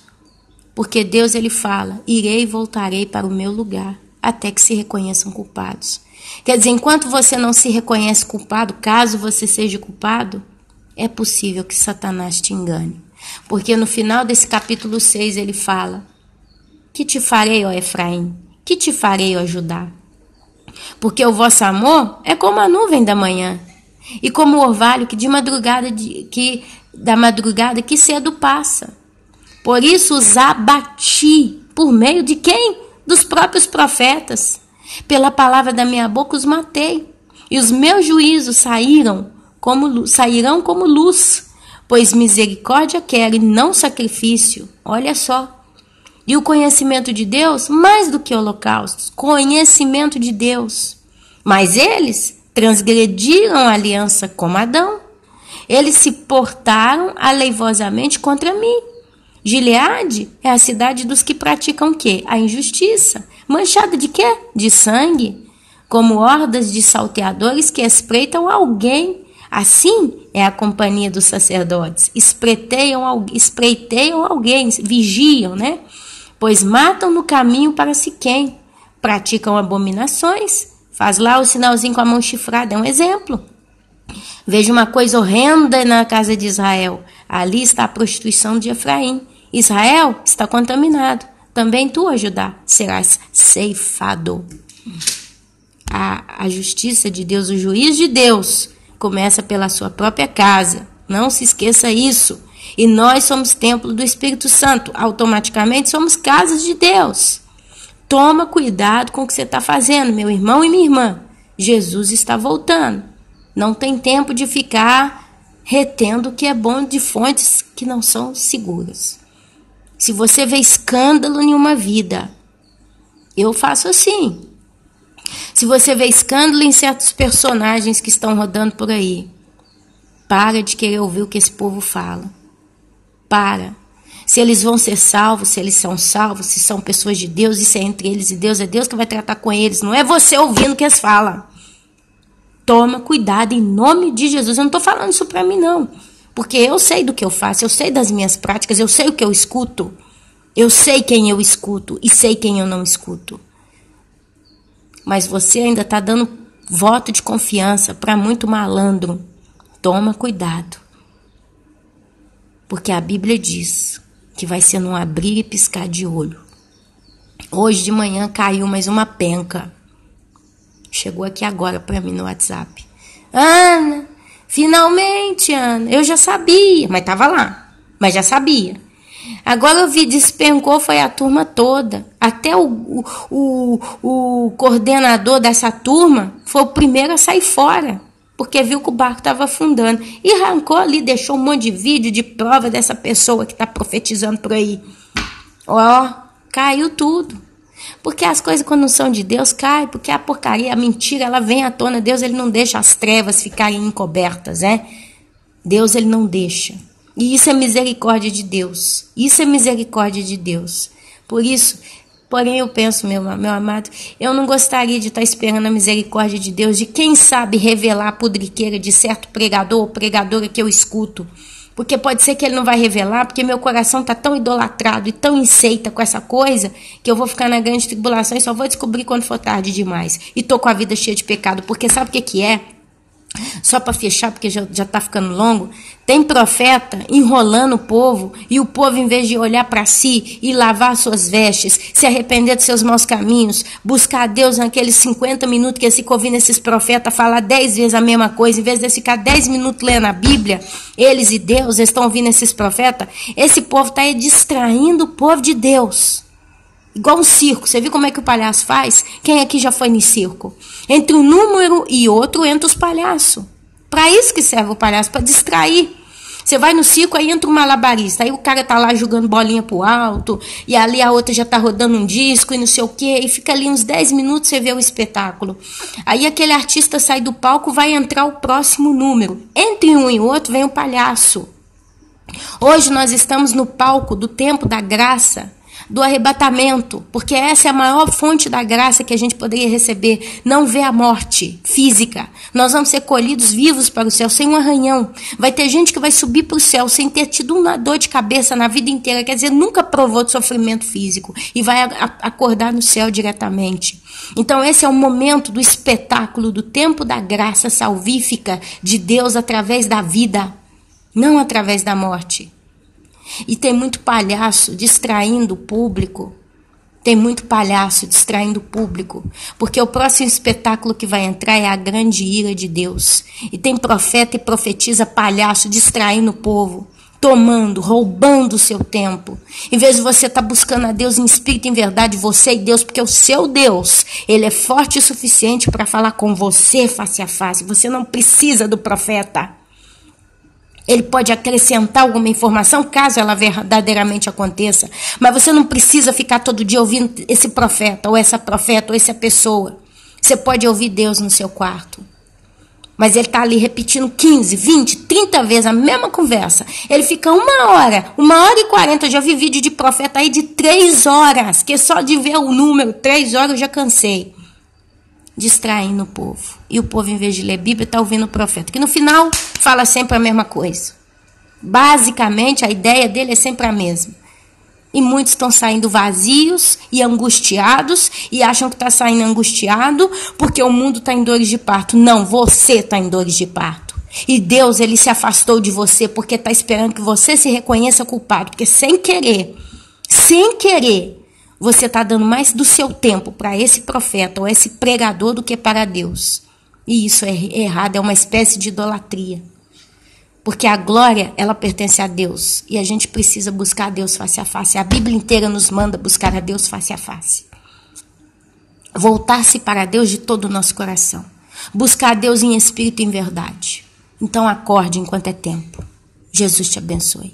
Porque Deus, ele fala, irei e voltarei para o meu lugar, até que se reconheçam culpados. Quer dizer, enquanto você não se reconhece culpado, caso você seja culpado, é possível que Satanás te engane. Porque no final desse capítulo 6 ele fala: que te farei, ó Efraim? Que te farei, ó Judá? Porque o vosso amor é como a nuvem da manhã, e como o orvalho que da madrugada que cedo passa. Por isso os abati. Por meio de quem? Dos próprios profetas. Pela palavra da minha boca os matei. E os meus juízos sairão como luz, pois misericórdia quero e não sacrifício. Olha só. E o conhecimento de Deus, mais do que holocaustos, conhecimento de Deus. Mas eles transgrediram a aliança como Adão. Eles se portaram aleivosamente contra mim. Gileade é a cidade dos que praticam o quê? A injustiça. Manchada de quê? De sangue. Como hordas de salteadores que espreitam alguém. Assim é a companhia dos sacerdotes. Espreiteiam alguém, vigiam, né? Pois matam no caminho para Siquém. Praticam abominações. Faz lá o sinalzinho com a mão chifrada, é um exemplo. Veja uma coisa horrenda na casa de Israel. Ali está a prostituição de Efraim. Israel está contaminado. Também tu, ó Judá, serás ceifado. A justiça de Deus, o juiz de Deus, começa pela sua própria casa. Não se esqueça isso. E nós somos templo do Espírito Santo. Automaticamente somos casas de Deus. Toma cuidado com o que você está fazendo, meu irmão e minha irmã. Jesus está voltando. Não tem tempo de ficar retendo o que é bom de fontes que não são seguras. Se você vê escândalo em uma vida, eu faço assim. Se você vê escândalo em certos personagens que estão rodando por aí, para de querer ouvir o que esse povo fala. Para. Se eles vão ser salvos, se eles são salvos, se são pessoas de Deus, isso é entre eles e Deus, é Deus que vai tratar com eles, não é você ouvindo o que eles falam. Toma cuidado em nome de Jesus. Eu não estou falando isso para mim, não. Porque eu sei do que eu faço, eu sei das minhas práticas, eu sei o que eu escuto. Eu sei quem eu escuto e sei quem eu não escuto. Mas você ainda está dando voto de confiança para muito malandro. Toma cuidado. Porque a Bíblia diz que vai ser num abrir e piscar de olho. Hoje de manhã caiu mais uma penca. Chegou aqui agora para mim no WhatsApp. Ana, finalmente, Ana. Eu já sabia, mas estava lá. Mas já sabia. Agora eu vi, despencou, foi a turma toda. Até o coordenador dessa turma foi o primeiro a sair fora. Porque viu que o barco estava afundando. E arrancou ali, deixou um monte de vídeo de prova dessa pessoa que está profetizando por aí. Ó, caiu tudo. Porque as coisas quando não são de Deus, caem. Porque a porcaria, a mentira, ela vem à tona. Deus, ele não deixa as trevas ficarem encobertas, né? Deus, ele não deixa. E isso é misericórdia de Deus. Isso é misericórdia de Deus. Por isso, porém eu penso, meu amado, eu não gostaria de estar esperando a misericórdia de Deus, de quem sabe revelar a podriqueira de certo pregador ou pregadora que eu escuto. Porque pode ser que ele não vai revelar, porque meu coração está tão idolatrado e tão enceita com essa coisa, que eu vou ficar na grande tribulação e só vou descobrir quando for tarde demais. E tô com a vida cheia de pecado, porque sabe o que é? Só para fechar, porque já está ficando longo, tem profeta enrolando o povo, e o povo, em vez de olhar para si e lavar suas vestes, se arrepender dos seus maus caminhos, buscar a Deus naqueles 50 minutos que eles ficam ouvindo esses profetas falar 10 vezes a mesma coisa, em vez de ficar 10 minutos lendo a Bíblia, eles e Deus, eles estão ouvindo esses profetas, esse povo está distraindo o povo de Deus. Igual um circo. Você viu como é que o palhaço faz? Quem aqui já foi no circo? Entre um número e outro entra os palhaços. Para isso que serve o palhaço, para distrair. Você vai no circo, aí entra um malabarista. Aí o cara tá lá jogando bolinha pro alto. E ali a outra já tá rodando um disco e não sei o quê. E fica ali uns 10 minutos, você vê o espetáculo. Aí aquele artista sai do palco, vai entrar o próximo número. Entre um e outro vem o palhaço. Hoje nós estamos no palco do tempo da graça, do arrebatamento, porque essa é a maior fonte da graça que a gente poderia receber, não ver a morte física. Nós vamos ser colhidos vivos para o céu, sem um arranhão. Vai ter gente que vai subir para o céu sem ter tido uma dor de cabeça na vida inteira, quer dizer, nunca provou de sofrimento físico, e vai acordar no céu diretamente. Então esse é o momento do espetáculo, do tempo da graça salvífica de Deus através da vida, não através da morte. E tem muito palhaço distraindo o público. Tem muito palhaço distraindo o público. Porque o próximo espetáculo que vai entrar é a grande ira de Deus. E tem profeta e profetiza palhaço distraindo o povo. Tomando, roubando o seu tempo. Em vez de você estar buscando a Deus em espírito e em verdade, você e Deus, porque o seu Deus, ele é forte o suficiente para falar com você face a face. Você não precisa do profeta. Ele pode acrescentar alguma informação, caso ela verdadeiramente aconteça. Mas você não precisa ficar todo dia ouvindo esse profeta, ou essa pessoa. Você pode ouvir Deus no seu quarto. Mas ele está ali repetindo 15, 20, 30 vezes a mesma conversa. Ele fica 1 hora, 1h40. Eu já vi vídeo de profeta aí de 3 horas. Que só de ver o número, 3 horas eu já cansei. Distraindo o povo. E o povo, em vez de ler Bíblia, está ouvindo o profeta. Que no final fala sempre a mesma coisa. Basicamente, a ideia dele é sempre a mesma. E muitos estão saindo vazios e angustiados e acham que está saindo angustiado porque o mundo está em dores de parto. Não, você está em dores de parto. E Deus, ele se afastou de você porque está esperando que você se reconheça culpado. Porque sem querer, você está dando mais do seu tempo para esse profeta ou esse pregador do que para Deus. E isso é errado, é uma espécie de idolatria. Porque a glória, ela pertence a Deus. E a gente precisa buscar a Deus face a face. A Bíblia inteira nos manda buscar a Deus face a face. Voltar-se para Deus de todo o nosso coração. Buscar a Deus em espírito e em verdade. Então acorde enquanto é tempo. Jesus te abençoe.